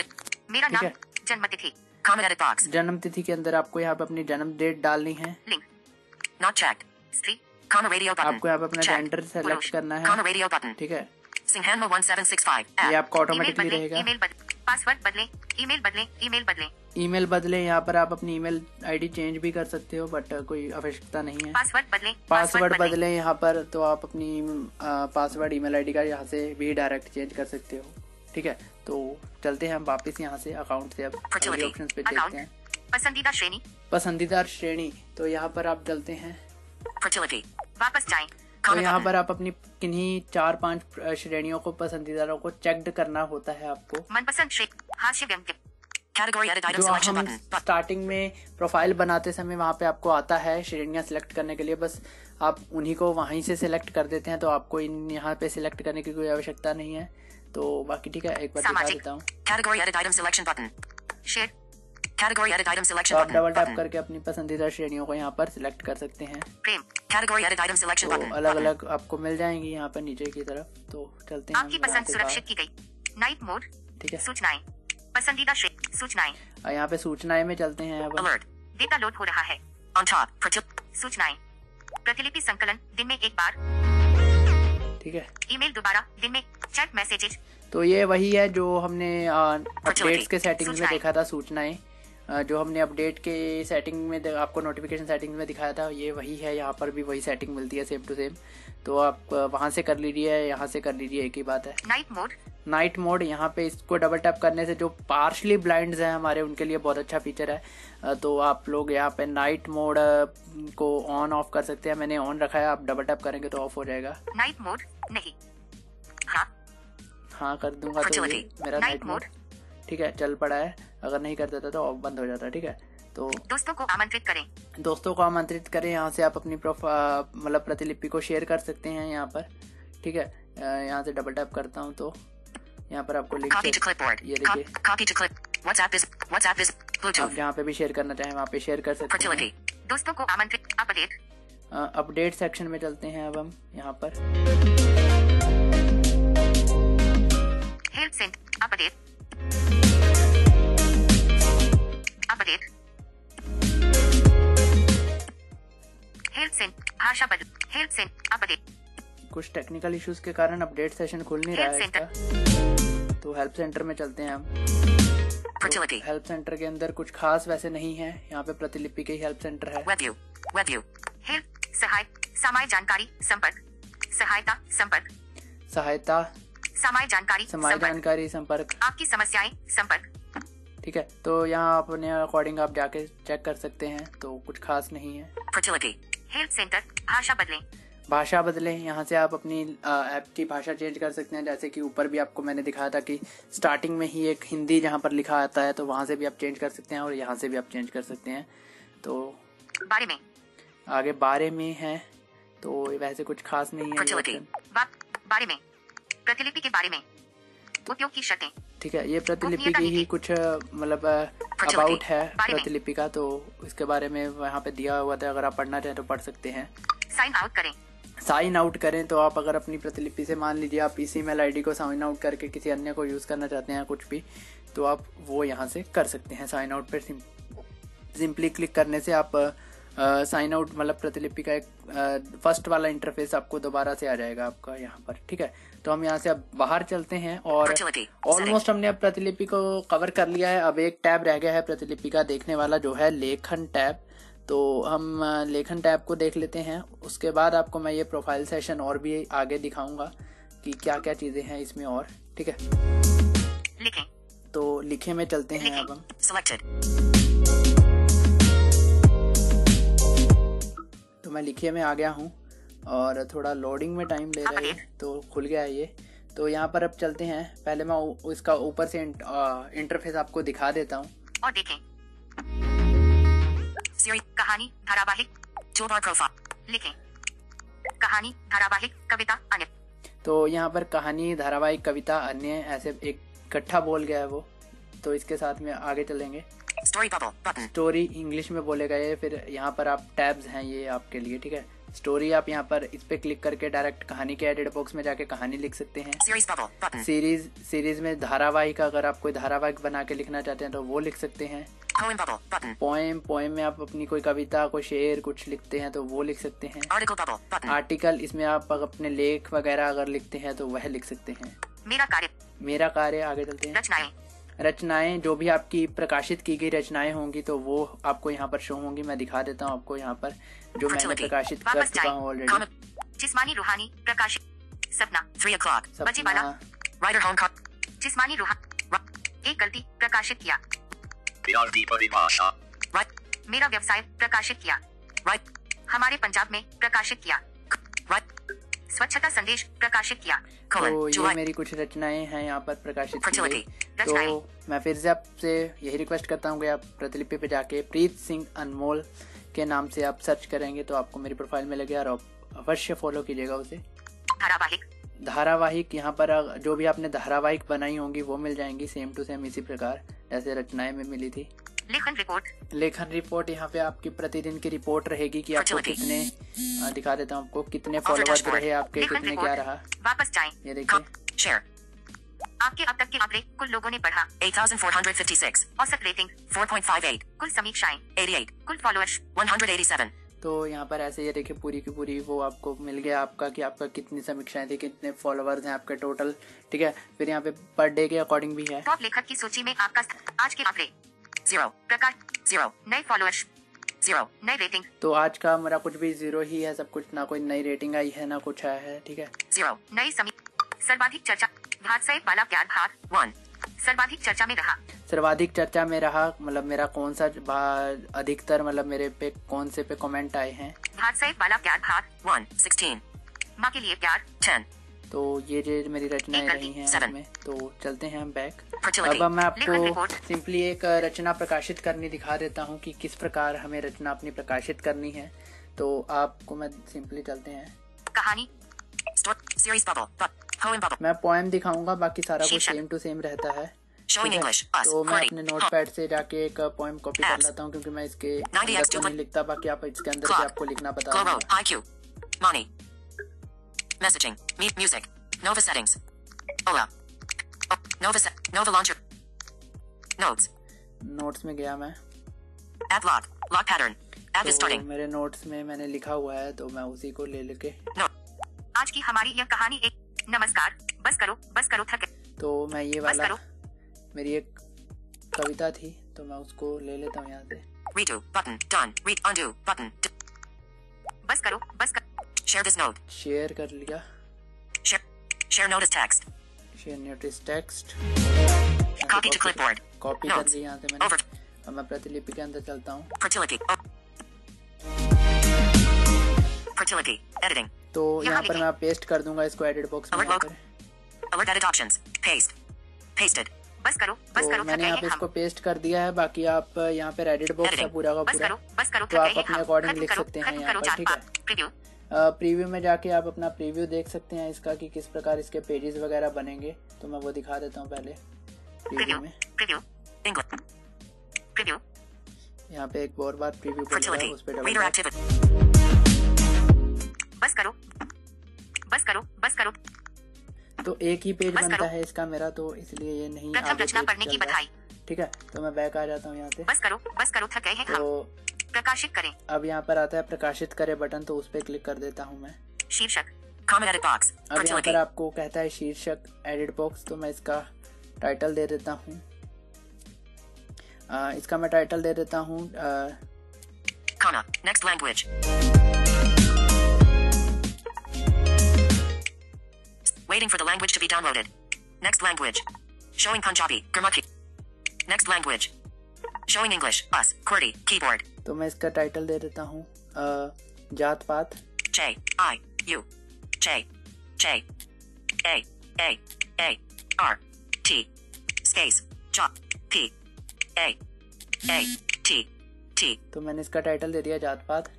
मेरा ठीक नाम है। जन्मतिथि comment edit box जन्म तिथि के अंदर आपको यहाँ पे अपनी जन्म डेट डालनी है। लिंक not checked स्त्री comment radio button आपको यहाँ पे अपना checked जेंडर सेलेक्ट पुरुष करना है, comment radio button ठीक है। सिंहानो 1765 ये आपका ऑटोमेटिकली रहेगा। ईमेल बदलें पासवर्ड बदलें ईमेल बदलें ईमेल बदलें ईमेल बदले, यहाँ पर आप अपनी ईमेल आईडी चेंज भी कर सकते हो, बट कोई आवश्यकता नहीं है। पासवर्ड बदलें पासवर्ड बदले यहाँ पर, तो आप अपनी पासवर्ड ईमेल आईडी का यहाँ से भी डायरेक्ट चेंज कर सकते हो, ठीक है। तो चलते हैं हम वापस यहाँ से अकाउंट से अब अगले ऑप्शन पे देखते हैं। पसंदीदा श्रेणी पसंदीदा श्रेणी, तो यहाँ पर आप चलते हैं। फर्टिलिटी वापस जाएं। तो यहाँ पर आप अपनी किन्हीं 4-5 श्रेणियों को पसंदीदारों को चेक्ड करना होता है आपको। मनपसंद श्रेणी हास्य व्यंग्य कैटेगरी एडिट आइटम जो सिलेक्शन हम बटन स्टार्टिंग में प्रोफाइल बनाते समय वहाँ पे आपको आता है श्रेणियाँ सिलेक्ट करने के लिए, बस आप उन्हीं को वहीं से सिलेक्ट कर देते हैं। तो आपको इन यहाँ पे सिलेक्ट करने की कोई आवश्यकता नहीं है। तो बाकी ठीक है, एक बार दिखा देता हूँ। Category edit item selection button share Category edit item तो selection आप button. Double tap Button. करके अपनी पसंदीदा श्रेणियों को यहाँ पर सिलेक्ट कर सकते हैं। Frame. Category edit item selection तो button. अलग Button. अलग आपको मिल जाएंगी यहाँ पर नीचे की तरफ। तो चलते हैं आपकी हम यहाँ पसंद से सुरक्षित बाहर। की गई। Night mode. ठीक है, सूचनाएं। पसंदीदा श्रेणी। सूचनाएं। और यहाँ पे सूचनाएं में चलते हैं अब। Alert. डेटा लोड हो रहा है। On top. सूचनाएं। प्रतिलिपि संकलन दिन में एक बार। ठीक है, ईमेल दोबारा दिन में। Chat messages. तो ये वही है जो हमने अपडेट्स के सेटिंग्स में सूचनाएं। देखा था। सूचनाएं जो हमने अपडेट के सेटिंग में आपको नोटिफिकेशन सेटिंग में दिखाया था, ये वही है। यहाँ पर भी वही सेटिंग मिलती है सेम टू सेम। तो आप वहाँ से कर लीजिए, यहाँ से कर लीजिए, एक ही बात है। Night mode. नाइट मोड, यहाँ पे इसको डबल टैप करने से जो पार्शली ब्लाइंड्स हैं हमारे, उनके लिए बहुत अच्छा फीचर है। तो आप लोग यहाँ पे नाइट मोड को ऑन ऑफ कर सकते हैं। मैंने ऑन रखा है, आप डबल टैप करेंगे तो ऑफ हो जाएगा। नाइट मोड नहीं। हाँ। हाँ कर दूंगा तो ये मेरा नाइट मोड ठीक है चल पड़ा है। अगर नहीं कर देता तो ऑफ बंद हो जाता। ठीक है, तो दोस्तों को आमंत्रित करें। दोस्तों को आमंत्रित करें। यहाँ से आप अपनी मतलब प्रतिलिपि को शेयर कर सकते हैं यहाँ पर। ठीक है, यहाँ से डबल टैप करता हूँ तो यहाँ पर आपको लिंक, Copy to clipboard. ये देखिए, Copy to clip. WhatsApp is आप Bluetooth. जहाँ पे भी शेयर करना चाहें वहाँ पे शेयर कर सकते Fertility. हैं। दोस्तों को आमंत्रित। अपडेट। अपडेट सेक्शन में चलते हैं अब हम यहाँ पर। Help sent. Update. Update. Help sent. भाषा बदल। Help sent. अपडेट। कुछ टेक्निकल इश्यूज के कारण अपडेट सेशन खुल नहीं रहा है हेल्प इसका। तो हेल्प सेंटर में चलते हैं हम। Fertility. हेल्प सेंटर के अंदर कुछ खास वैसे नहीं है। यहाँ पे प्रतिलिपि के ही हेल्प सेंटर है। Web view. Web view. Help. सहाय। समय जानकारी। संपर्क। सहायता। संपर्क। सहायता, समय जानकारी। समय संपर्क। जानकारी, संपर्क। आपकी समस्याएं। संपर्क। ठीक है, तो यहाँ अपने अकॉर्डिंग आप जाके चेक कर सकते हैं। तो कुछ खास नहीं है। Fertility. Help centre. भाषा बदलें। भाषा बदलें, यहाँ से आप अपनी ऐप की भाषा चेंज कर सकते हैं। जैसे कि ऊपर भी आपको मैंने दिखाया था कि स्टार्टिंग में ही एक हिंदी जहाँ पर लिखा आता है, तो वहाँ से भी आप चेंज कर सकते हैं और यहाँ से भी आप चेंज कर सकते हैं। तो बारे में। आगे बारे में है, तो वैसे कुछ खास नहीं है। Fertility. बारे में। प्रतिलिपि के बारे में। उपयोग की शर्तें। ठीक है, ये प्रतिलिपि गोपनीयता की ही नीति। कुछ मतलब अबाउट है बारे में। प्रतिलिपि का। तो इसके बारे में वहाँ पे दिया हुआ था, अगर आप पढ़ना चाहें तो पढ़ सकते हैं। साइन आउट करें। साइन आउट करें, तो आप अगर अपनी प्रतिलिपि से मान लीजिए आप इस ईमेल आईडी को साइन आउट करके किसी अन्य को यूज़ करना चाहते हैं कुछ भी, तो आप वो यहाँ से कर सकते हैं। साइन आउट पर सिंपली क्लिक करने से आप साइन आउट मतलब प्रतिलिपि का एक फर्स्ट वाला इंटरफेस आपको दोबारा से आ जाएगा आपका यहाँ पर। ठीक है, तो हम यहाँ से अब बाहर चलते हैं और Fertility. ऑलमोस्ट हमने अब प्रतिलिपि को कवर कर लिया है। अब एक टैब रह गया है प्रतिलिपि का देखने वाला, जो है लेखन टैब। तो हम लेखन टैब को देख लेते हैं। उसके बाद आपको मैं ये प्रोफाइल सेशन और भी आगे दिखाऊंगा कि क्या क्या चीजें हैं इसमें और। ठीक है, लिखें। तो लिखे में चलते हैं अब हम। Selected. तो मैं लिखे में आ गया हूँ और थोड़ा लोडिंग में टाइम ले रहा है, तो खुल गया है ये। तो यहाँ पर अब चलते हैं। पहले मैं इसका ऊपर से इंटरफेस आपको दिखा देता हूँ। और देखें। सीरीज। कहानी। धारावाहिक। Toolbar profile. लिखें। कहानी। धारावाहिक। कविता। अन्य। तो यहाँ पर कहानी, धारावाहिक, कविता, अन्य ऐसे एक इकट्ठा बोल गया है वो। तो इसके साथ में आगे चलेंगे। Story bubble button. Story English में बोले गए। फिर यहाँ पर आप टैब्स हैं ये आपके लिए। ठीक है, स्टोरी आप यहाँ पर इस पे क्लिक करके डायरेक्ट कहानी के एडिट बॉक्स में जाके कहानी लिख सकते हैं। Series bubble button. सीरीज में धारावाहिक, अगर आप कोई धारावाहिक बना के लिखना चाहते हैं तो वो लिख सकते हैं। Poem bubble button. पोएम में आप अपनी कोई कविता, कोई शेर कुछ लिखते हैं तो वो लिख सकते हैं। Article bubble button. आर्टिकल, इसमें आप अपने लेख वगैरह अगर लिखते हैं तो वह लिख सकते हैं। मेरा कार्य आगे चलते हैं। रचनाएं, जो भी आपकी प्रकाशित की गई रचनाएं होंगी तो वो आपको यहाँ पर शो होंगी। मैं दिखा देता हूँ आपको यहाँ पर जो मैंने प्रकाशित कर चुका हूँ ऑलरेडी। जिस्मानी रूहानी प्रकाशित। सपना। 3 o'clock। बजे वाला। Rider home cop. जिस्मानी रूहानी। एक गलती प्रकाशित किया। मेरा व्यवसाय प्रकाशित किया। हमारे पंजाब में प्रकाशित किया। स्वच्छता संदेश प्रकाशित किया। तो ये मेरी कुछ रचनाएं हैं यहाँ पर प्रकाशित की गई। तो मैं फिर से आपसे यही रिक्वेस्ट करता हूँ कि आप प्रतिलिपि पे जाके प्रीत सिंह अनमोल के नाम से आप सर्च करेंगे तो आपको मेरी प्रोफाइल मिलेगी और अवश्य फॉलो कीजिएगा उसे। धारावाहिक, यहाँ पर जो भी आपने धारावाहिक बनाई होंगी वो मिल जाएंगी सेम टू सेम इसी प्रकार जैसे रचनाएं में मिली थी। लेखन रिपोर्ट। लेखन रिपोर्ट, यहाँ पे आपकी प्रतिदिन की रिपोर्ट रहेगी कि आपको कितने, दिखा देता हूँ आपको, कितने फॉलोवर्स रहे आपके, कितने क्या रहा। वापस जाएं। ये देखिए, शेयर, आपके अब तक के आंकड़े, कुल लोगों ने पढ़ा 8456, औसत रेटिंग 4.58, कुल समीक्षाएं 88, कुल फॉलोअर्स 187। तो यहाँ पर ऐसे ये देखिए पूरी की पूरी वो आपको मिल गया आपका कि आपका कितनी समीक्षाएं थी, कितने फॉलोवर्स हैं आपके टोटल, ठीक है। फिर यहाँ पे पर डे के अकॉर्डिंग भी है। टॉप लेखक की सूची में आपका आज के आंकड़े 0, प्रकाश 0, नए फॉलोअर्स 0, नई रेटिंग। तो आज का मेरा कुछ भी 0 ही है, सब कुछ, ना कोई नई रेटिंग आई है ना कुछ आया है, ठीक है। 0, नई सर्वाधिक चर्चा, व्हाट्सएप वाला प्यार भाग 1, सर्वाधिक चर्चा में रहा। सर्वाधिक चर्चा में रहा मतलब मेरा कौन सा अधिकतर, मतलब मेरे पे कौन से पे कमेंट आए हैं। व्हाट्सएप वाला प्यार भाग 1, 16, माँ के लिए प्यार 10। तो ये जो मेरी रचनाएं रही हैं इसमें। तो चलते हैं हम बैक। अब मैं आपको सिंपली एक रचना प्रकाशित करनी दिखा देता हूँ कि किस प्रकार हमें रचना अपनी प्रकाशित करनी है। तो आपको मैं सिंपली चलते हैं कहानी, सीरीज बबल, पोएम बबल। मैं पोएम दिखाऊंगा, बाकी सारा कुछ सेम टू सेम रहता है। तो मैं अपने नोटपैड से जाके एक पोएम कॉपी कर लेता हूँ क्योंकि मैं इसके अंदर तो नहीं लिखता, बाकी आप इसके अंदर भी आपको लिखना पता है। Messaging, music, Nova settings, Ola, Nova launcher, notes में गया मैं। add lock pattern, add is starting। मेरे नोट्स में मैंने लिखा हुआ है तो मैं उसी को ले लेके। आज की हमारी यह कहानी एक नमस्कार, बस करो थके। तो मैं ये वाला मेरी एक कविता थी तो मैं उसको ले लेता हूँ यहाँ से। Redo button done, read undo button। बस करो। Share this note। शेयर कर लिया। Share notice text। Share notice text। Copy to clipboard। Copy कर ली यहाँ से मैंने। अब मैं प्रतिलिपि के अंदर चलता हूँ। Fertility editing। तो यहाँ पर मैं पेस्ट कर दूंगा इसको एडिट बॉक्स में। Alert edit options, pasted। बस करो। तो मैंने यहाँ पे इसको पेस्ट कर दिया है, बाकी आप यहाँ पे एडिट बॉक्स है पूरा का पूरा, तो आप अपने अकॉर्डिंग लिख सकते हैं यहाँ पर, ठीक है। प्रीव्यू में जाके आप अपना प्रीव्यू देख सकते हैं इसका कि किस प्रकार इसके पेजेस वगैरह बनेंगे। तो मैं वो दिखा देता हूँ पहले प्रीव्यू में। यहाँ पे एक और बार प्रीव्यू बन रहा है, उस पे डबल। बस करो। तो एक ही पेज बनता है इसका मेरा, तो इसलिए ये नहीं आगे रचना पढ़ने की बधाई, ठीक है। तो मैं बैक आ जाता हूँ यहाँ से। बस करो थक गए हैं हम। तो प्रकाशित करें। अब यहाँ पर आता है प्रकाशित करें बटन, तो उस पे क्लिक कर देता हूँ मैं। शीर्षक, कमेंट एडिट बॉक्स। अब यहाँ पर आपको कहता है शीर्षक एडिट बॉक्स, तो मैं इसका टाइटल दे देता हूँ। इसका मैं टाइटल दे देता हूँ next language. Waiting for the language to be downloaded. Next language. Showing Punjabi, Gurmukhi. Next language. Showing English, us, QWERTY, keyboard. तो मैं इसका टाइटल दे देता हूँ जात पात। J I U J A R T space J P A T। तो मैंने इसका टाइटल दे दिया जात पात।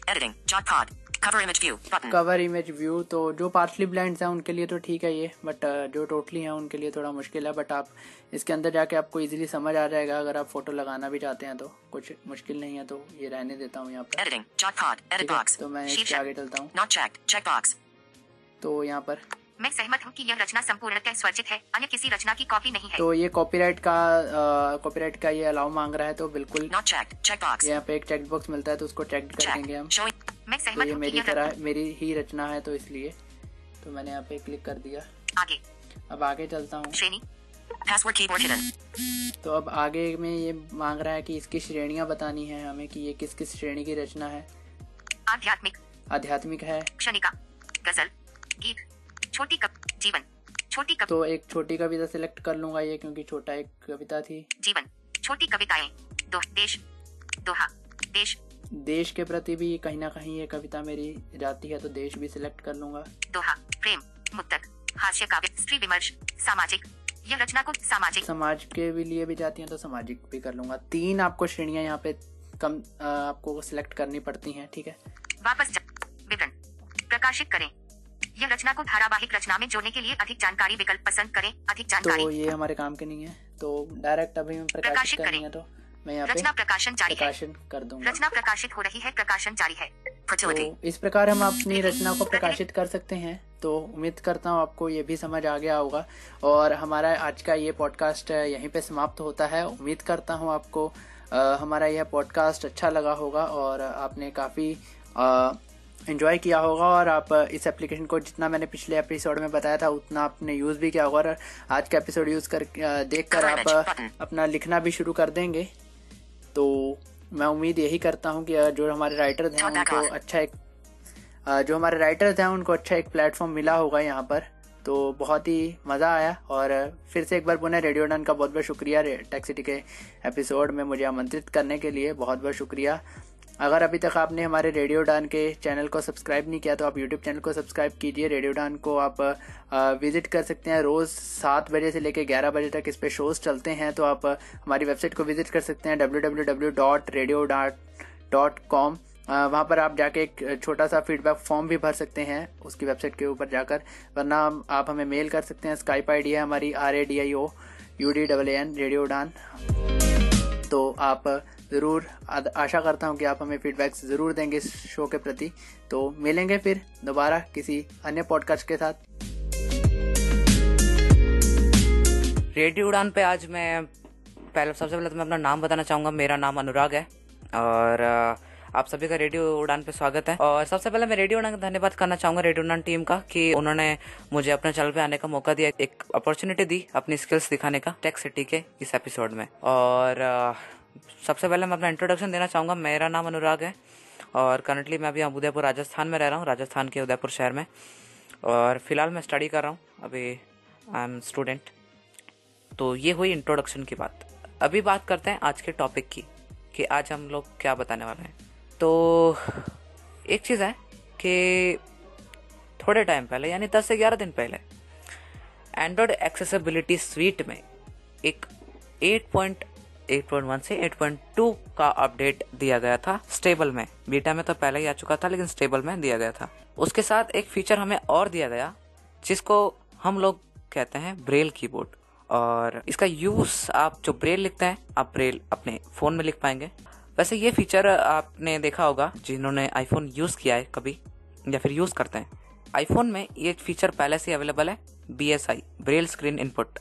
Editing, Jot Pod, Cover Image View button। Cover image view, तो जो पार्शली ब्लाइंड्स हैं उनके लिए तो ठीक है ये, बट जो टोटली हैं उनके लिए थोड़ा मुश्किल है। बट आप इसके अंदर जाके आपको इजीली समझ आ जाएगा। अगर आप फोटो लगाना भी चाहते हैं तो कुछ मुश्किल नहीं है, तो ये रहने देता हूँ यहाँ पर। Editing, Jot Pod, Edit Box। तो मैं इसके आगे चलता हूँ। Not checked, check box। तो यहाँ पर मैं सहमत हूँ कि यह रचना संपूर्णतः स्वरचित है, अन्य किसी रचना की कॉपी नहीं है। तो ये कॉपीराइट का ये अलाउ मांग रहा है, तो बिल्कुल Not checked, check box। यहाँ पे एक चेक बॉक्स मिलता है, तो उसको चेक कर देंगे हम। मैं तो सहमत ये हूँ मेरी तरह मेरी ही रचना है, तो इसलिए तो मैंने यहाँ पे क्लिक कर दिया। आगे, अब आगे चलता हूँ। श्रेणी, पासवर्ड कीबोर्ड हिडन। तो अब आगे में ये मांग रहा है कि इसकी श्रेणियां बतानी है हमें कि ये किस किस श्रेणी की रचना है। आध्यात्मिक है, क्षणिका, गजल, गीत, छोटी जीवन, छोटी तो एक छोटी कविता सिलेक्ट कर लूंगा ये, क्योंकि छोटा एक कविता थी। जीवन, छोटी कविताएं, देश, दोहा, देश के प्रति भी कहीं ना कहीं ये कविता मेरी जाती है, तो देश भी सिलेक्ट कर लूंगा। दोहा, प्रेम, मुक्तक, हास्य काव्य, स्त्री विमर्श, सामाजिक, यह रचना को सामाजिक, समाज के भी लिए भी जाती हैं, तो सामाजिक भी कर लूंगा। 3 आपको श्रेणियां यहाँ पे आपको सिलेक्ट करनी पड़ती हैं, ठीक है। वापस विवरण, प्रकाशित करें। यह रचना को धारावाहिक रचना में जोड़ने के लिए अधिक जानकारी विकल्प पसंद करें। अधिक जानकारी तो ये हमारे काम के नहीं है, तो डायरेक्ट अभी मैं प्रकाशित करनी है, तो मैं यहाँ पे रचना प्रकाशन जारी है। प्रकाशन कर दूंगा। रचना प्रकाशित हो रही है, प्रकाशन जारी है। Fertility। तो इस प्रकार हम अपनी रचना को प्रकाशित कर सकते हैं। तो उम्मीद करता हूँ आपको ये भी समझ आ गया होगा और हमारा आज का ये पॉडकास्ट यहीं पे समाप्त होता है। उम्मीद करता हूँ आपको हमारा यह पॉडकास्ट अच्छा लगा होगा और आपने काफ़ी एंजॉय किया होगा और आप इस एप्लीकेशन को जितना मैंने पिछले एपिसोड में बताया था उतना आपने यूज़ भी किया होगा और आज का एपिसोड यूज़ कर देखकर आप अपना लिखना भी शुरू कर देंगे। तो मैं उम्मीद यही करता हूँ कि जो हमारे राइटर्स हैं उनको अच्छा एक प्लेटफॉर्म मिला होगा यहाँ पर। तो बहुत ही मज़ा आया और फिर से एक बार पुनः रेडियो डन का बहुत बहुत शुक्रिया टेक सिटी के एपिसोड में मुझे आमंत्रित करने के लिए बहुत बहुत शुक्रिया। अगर अभी तक आपने हमारे रेडियो डन के चैनल को सब्सक्राइब नहीं किया तो आप यूट्यूब चैनल को सब्सक्राइब कीजिए। रेडियो डन को आप विजिट कर सकते हैं। रोज़ 7 बजे से लेकर 11 बजे तक इस पे शोज़ चलते हैं। तो आप हमारी वेबसाइट को विजिट कर सकते हैं www.radio.com। वहाँ पर आप जाके एक छोटा सा फीडबैक फॉर्म भी भर सकते हैं उसकी वेबसाइट के ऊपर जाकर, वरना आप हमें मेल कर सकते हैं। स्काइप आईडी है हमारी RADIOUDAN रेडियो डान। तो आप ज़रूर आशा करता हूँ कि आप हमें फीडबैक ज़रूर देंगे इस शो के प्रति। तो मिलेंगे फिर दोबारा किसी अन्य पॉडकास्ट के साथ। रेडियो उड़ान पे आज मैं सबसे पहले तो मैं अपना नाम बताना चाहूँगा। मेरा नाम अनुराग है और आप सभी का रेडियो उड़ान पे स्वागत है। और सबसे पहले मैं रेडियो उड़ान का धन्यवाद करना चाहूंगा रेडियो उड़ान टीम का कि उन्होंने मुझे अपने चैनल पे आने का मौका दिया, एक अपॉर्चुनिटी दी अपनी स्किल्स दिखाने का टेक सिटी के इस एपिसोड में। और सबसे पहले मैं अपना इंट्रोडक्शन देना चाहूंगा। मेरा नाम अनुराग है और करंटली मैं अभी उदयपुर राजस्थान में रह रहा हूँ, राजस्थान के उदयपुर शहर में। और फिलहाल मैं स्टडी कर रहा हूँ, अभी आई एम स्टूडेंट। तो ये हुई इंट्रोडक्शन की बात। अभी बात करते हैं आज के टॉपिक की कि आज हम लोग क्या बताने वाले हैं। तो एक चीज़ है कि थोड़े टाइम पहले यानी 10 से 11 दिन पहले एंड्रॉयड एक्सेसिबिलिटी स्वीट में एक 8.1 से 8.2 का अपडेट दिया गया था स्टेबल में। बीटा में तो पहले ही आ चुका था लेकिन स्टेबल में दिया गया था। उसके साथ एक फीचर हमें और दिया गया जिसको हम लोग कहते हैं ब्रेल कीबोर्ड। और इसका यूज़ आप जो ब्रेल लिखते हैं आप ब्रेल अपने फ़ोन में लिख पाएंगे। वैसे ये फीचर आपने देखा होगा जिन्होंने आईफोन यूज़ किया है कभी या फिर यूज़ करते हैं। आईफोन में ये फीचर पहले से अवेलेबल है, BSI Braille screen input.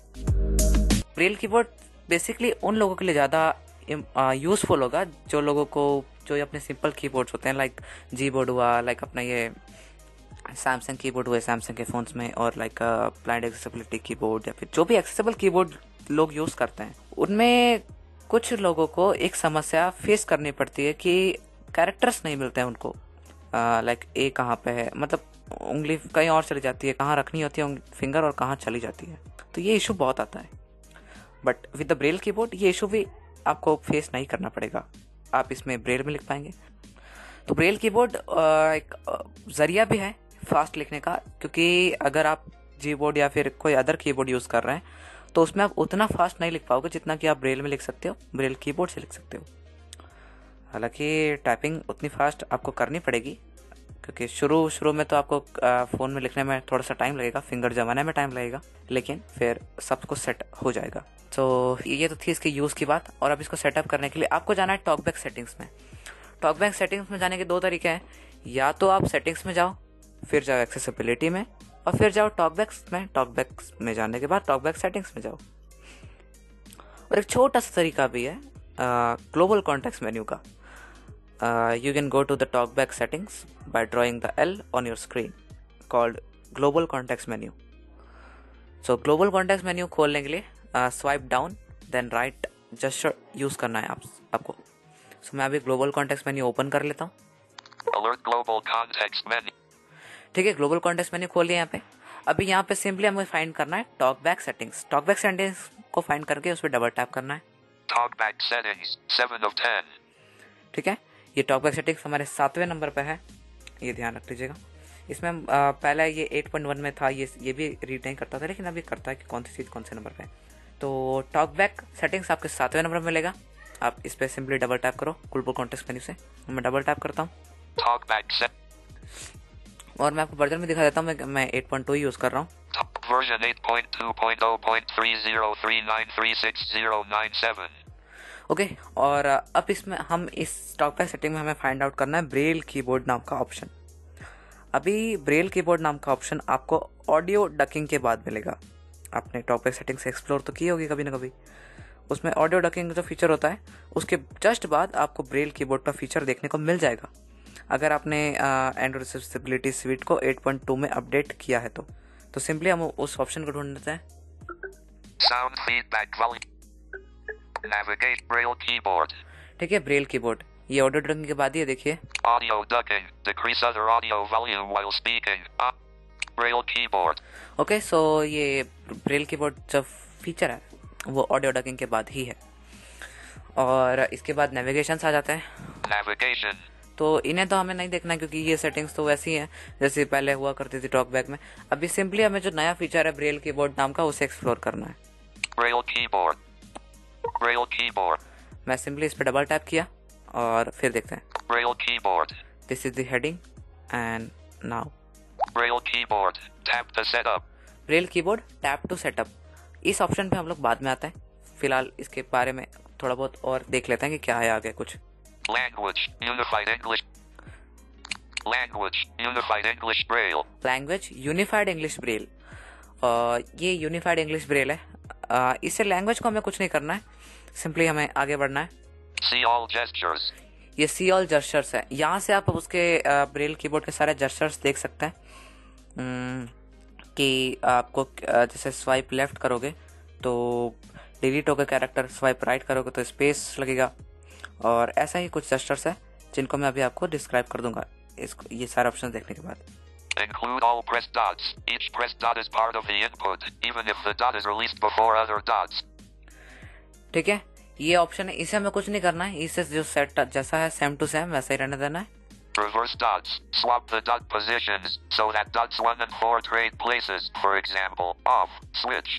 Braille keyboard basically उन लोगों के लिए ज़्यादा यूज़फुल होगा जो लोगों को जो अपने सिंपल कीबोर्ड्स होते हैं लाइक जी बोर्ड हुआ, लाइक अपना ये सैमसंग कीबोर्ड हुए सैमसंग के फ़ोन्स में, और लाइक ब्लाइंड एक्सेसिबिलिटी कीबोर्ड या फिर जो भी एक्सेसिबल कीबोर्ड लोग यूज़ करते हैं। उनमें कुछ लोगों को एक समस्या फेस करनी पड़ती है कि कैरेक्टर्स नहीं मिलते हैं उनको। लाइक ए कहाँ पे है, मतलब उंगली कहीं और चली जाती है, कहाँ रखनी होती है फिंगर और कहाँ चली जाती है। तो ये इशू बहुत आता है। But with the Braille keyboard ये इशू भी आपको फेस नहीं करना पड़ेगा, आप इसमें ब्रेल में लिख पाएंगे। तो ब्रेल कीबोर्ड एक जरिया भी है फास्ट लिखने का, क्योंकि अगर आप जी बोर्ड या फिर कोई अदर कीबोर्ड यूज़ कर रहे हैं तो उसमें आप उतना फास्ट नहीं लिख पाओगे जितना कि आप ब्रेल में लिख सकते हो, ब्रेल कीबोर्ड से लिख सकते हो। हालांकि टाइपिंग उतनी फास्ट आपको करनी पड़ेगी क्योंकि शुरू में तो आपको फ़ोन में लिखने में थोड़ा सा टाइम लगेगा, फिंगर जमाने में टाइम लगेगा, लेकिन फिर सब कुछ सेट हो जाएगा। तो ये तो थी इसकी यूज़ की बात। और अब इसको सेटअप करने के लिए आपको जाना है टॉकबैक सेटिंग्स में। टॉकबैक सेटिंग्स में जाने के 2 तरीके हैं, या तो आप सेटिंग्स में जाओ, फिर जाओ एक्सेसिबिलिटी में, और फिर जाओ टॉकबैक्स में। टॉकबैक्स में जाने के बाद टॉकबैक सेटिंग्स में जाओ। और एक छोटा सा तरीका भी है ग्लोबल कॉन्टेक्स्ट मेन्यू का। You can go to the talkback settings by drawing the L on your screen called global context menu. So global context menu खोलने के लिए swipe down then right gesture use करना है आपको। So मैं अभी global context menu open कर लेता हूँ। Alert global context menu. ठीक है, global context menu खोल लिया यहाँ पे। अभी यहाँ पे सिंपली हमें फाइंड करना है talkback settings। talkback settings को फाइंड करके उस पर डबल टैप करना है। Talkback settings 7 of 10. ठीक है, ये टॉकबैक सेटिंग्स हमारे 7वें नंबर पे है, ये ध्यान रख लीजिएगा। इसमें पहले ये 8.1 में था, ये भी रीड नहीं करता था, लेकिन अभी करता है कि कौन सी चीज़ कौन से नंबर पे है। तो टॉकबैक सेटिंग्स आपके 7वें नंबर में मिलेगा। आप इस पर सिंपली डबल टैप करो ग्लोबल कॉन्टेक्स्ट मेन्यू से। मैं डबल टैप करता हूँ और मैं आपको वर्जन में दिखा देता हूँ। मैं 8.2 यूज़ कर रहा हूँ। Version 8.2.0.3039360997. ओके, और अब इसमें हम इस टॉकबैक सेटिंग में हमें फाइंड आउट करना है ब्रेल कीबोर्ड नाम का ऑप्शन। अभी ब्रेल कीबोर्ड नाम का ऑप्शन आपको ऑडियो डकिंग के बाद मिलेगा। आपने टॉकबैक सेटिंग से एक्सप्लोर तो की होगी कभी ना कभी, उसमें ऑडियो डकिंग जो फीचर होता है उसके जस्ट बाद आपको ब्रेल कीबोर्ड का फीचर देखने को मिल जाएगा, अगर आपने एंड्रॉइड एक्सेसिबिलिटी स्वीट को 8.2 में अपडेट किया है तो सिंपली हम उस ऑप्शन को ढूंढ लेते हैं। Sound feedback volume. Navigate Braille keyboard. ठीक है, ब्रेल कीबोर्ड ये ऑडियो डकिंग के बाद ही है, देखिए Audio ducking. Decrease other audio volume while speaking. Braille keyboard. Okay, so ये ब्रेल कीबोर्ड जो फीचर है वो ऑडियो डकिंग के बाद ही है। और इसके बाद नेविगेशन आ जाते हैं। Navigation. तो इन्हें तो हमें नहीं देखना क्योंकि ये सेटिंग्स तो वैसी हैं जैसे पहले हुआ करती थी टॉकबैक में। अभी सिंपली हमें जो नया फीचर है ब्रेल कीबोर्ड नाम का उसे एक्सप्लोर करना है। Braille keyboard. Braille keyboard. मैं सिंपली इस पर डबल टैप किया और फिर देखते हैं। Braille keyboard. This is the heading and now Braille keyboard. Tap to set up. Braille keyboard tap to setup, इस ऑप्शन पे हम लोग बाद में आते हैं। फिलहाल इसके बारे में थोड़ा बहुत और देख लेते हैं कि क्या है आगे कुछ। Language. Unified English. Language. Unified English Braille. Language unified English Braille, ये यूनिफाइड इंग्लिश ब्रेल है। इससे लैंग्वेज को हमें कुछ नहीं करना है, सिंपली हमें आगे बढ़ना है। See all gestures. ये सी ऑल जस्चर्स है, यहाँ से आप उसके ब्रेल कीबोर्ड के सारे जस्चर्स देख सकते हैं। कि आपको जैसे स्वाइप लेफ्ट करोगे तो डिलीट होगा कैरेक्टर, स्वाइप राइट करोगे तो स्पेस लगेगा, और ऐसा ही कुछ जस्चर्स है जिनको मैं अभी आपको डिस्क्राइब कर दूंगा इसको ये सारे ऑप्शन देखने के बाद। Include all pressed dots. Each pressed dot is part of the input, even if the dot is released before other dots. ठीक है, ये ऑप्शन है, इसे हमें कुछ नहीं करना है, इसे जो सेट जैसा है सेम टू सेम वैसा ही रहने देना है। Reverse dots. Swap the dot positions so that dots 1 and 4 trade places. For example, off, switch.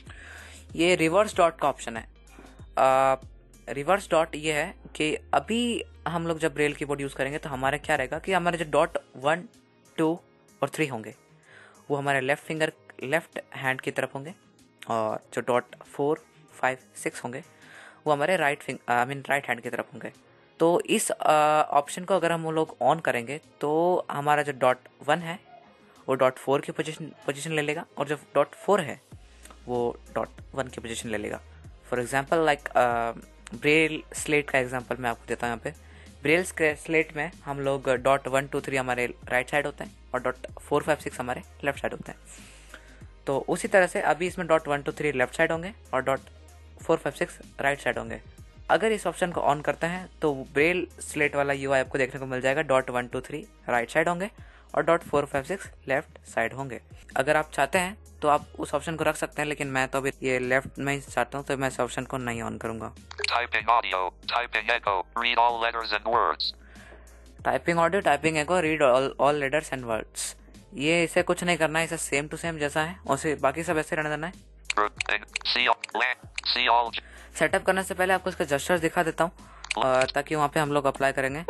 ये रिवर्स डॉट का ऑप्शन है। रिवर्स डॉट ये है कि अभी हम लोग जब ब्रेल कीबोर्ड यूज करेंगे तो हमारे क्या रहेगा कि हमारे जो डॉट 1, 2 और 3 होंगे वो हमारे लेफ्ट हैंड की तरफ होंगे, और जो डॉट 4, 5, 6 होंगे वो हमारे राइट हैंड की तरफ होंगे। तो इस ऑप्शन को अगर हम लोग ऑन करेंगे तो हमारा जो डॉट 1 है वो डॉट 4 की पोजीशन ले लेगा, और जो डॉट 4 है वो डॉट 1 की पोजीशन ले लेगा। For example like Braille slate का एग्जांपल मैं आपको देता हूँ। यहाँ पे ब्रेल स्लेट में हम लोग डॉट 1, 2, 3 हमारे राइट साइड होते हैं और डॉट 4, 5, 6 हमारे लेफ्ट साइड होते हैं। तो उसी तरह से अभी इसमें डॉट 1, 2, 3 लेफ्ट साइड होंगे और डॉट 4, 5, 6 राइट साइड होंगे। अगर इस ऑप्शन को ऑन करते हैं तो ब्रेल स्लेट वाला यूआई आपको देखने को मिल जाएगा, डॉट 1, 2, 3 राइट साइड होंगे और डॉट 4, 5, 6 लेफ्ट साइड होंगे। अगर आप चाहते हैं तो आप उस ऑप्शन को रख सकते हैं, लेकिन मैं तो अभी ये लेफ्ट में ही चाहता हूँ तो मैं इस ऑप्शन को नहीं ऑन करूंगा। Typing audio, typing echo, read all letters and words. Typing audio, typing echo, read all letters and words, ये इसे कुछ नहीं करना है, इसे सेम टू सेम जैसा है उसे बाकी सब ऐसे रहने देना है। सेटअप करने से पहले आपको इसका जस्चर्स दिखा देता हूँ ताकि वहाँ पे हम लोग अप्लाई करेंगे।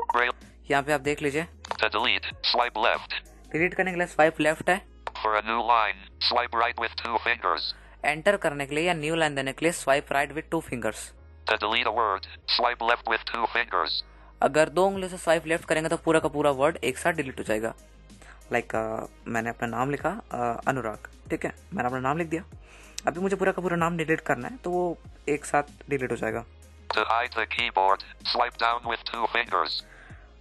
यहाँ पे आप देख लीजिए, डिलीट करने के लिए स्वाइप लेफ्ट है, For a new line, swipe right with 2 fingers. Enter करने के लिए या न्यू लाइन देने के लिए swipe right with 2 fingers. To delete a word, swipe left with 2 fingers. अगर 2 उंगलियों से स्वाइप लेफ्ट करेंगे तो पूरा का पूरा वर्ड एक साथ डिलीट हो जाएगा। लाइक मैंने अपना नाम लिखा अनुराग, ठीक है, मैंने अपना नाम लिख दिया, अभी मुझे पूरा का पूरा नाम डिलीट करना है तो वो एक साथ डिलीट हो जाएगा। To hide the keyboard, swipe down with 2 fingers.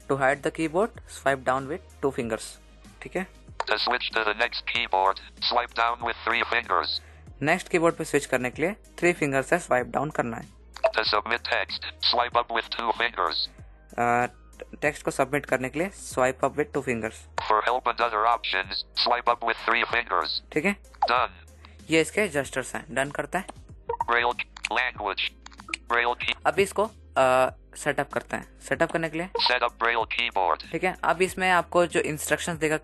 To hide the keyboard, swipe down with 2 fingers, ठीक है। To switch to the next keyboard, swipe down with 3 fingers. Next keyboard पे स्विच करने के लिए 3 फिंगर से swipe down करना है। To submit text, swipe up with 2 fingers. Text को सबमिट करने के लिए swipe up with 2 fingers. For help and other options, swipe up with 3 fingers. ठीक है, Done. ये इसके जस्टर्स हैं। डन करता है। Braille language. Braille key. अब इसको सेटअप करते हैं। सेटअप करने के लिए Set up Braille keyboard. ठीक है, अब इसमें आपको जो इंस्ट्रक्शंस देगा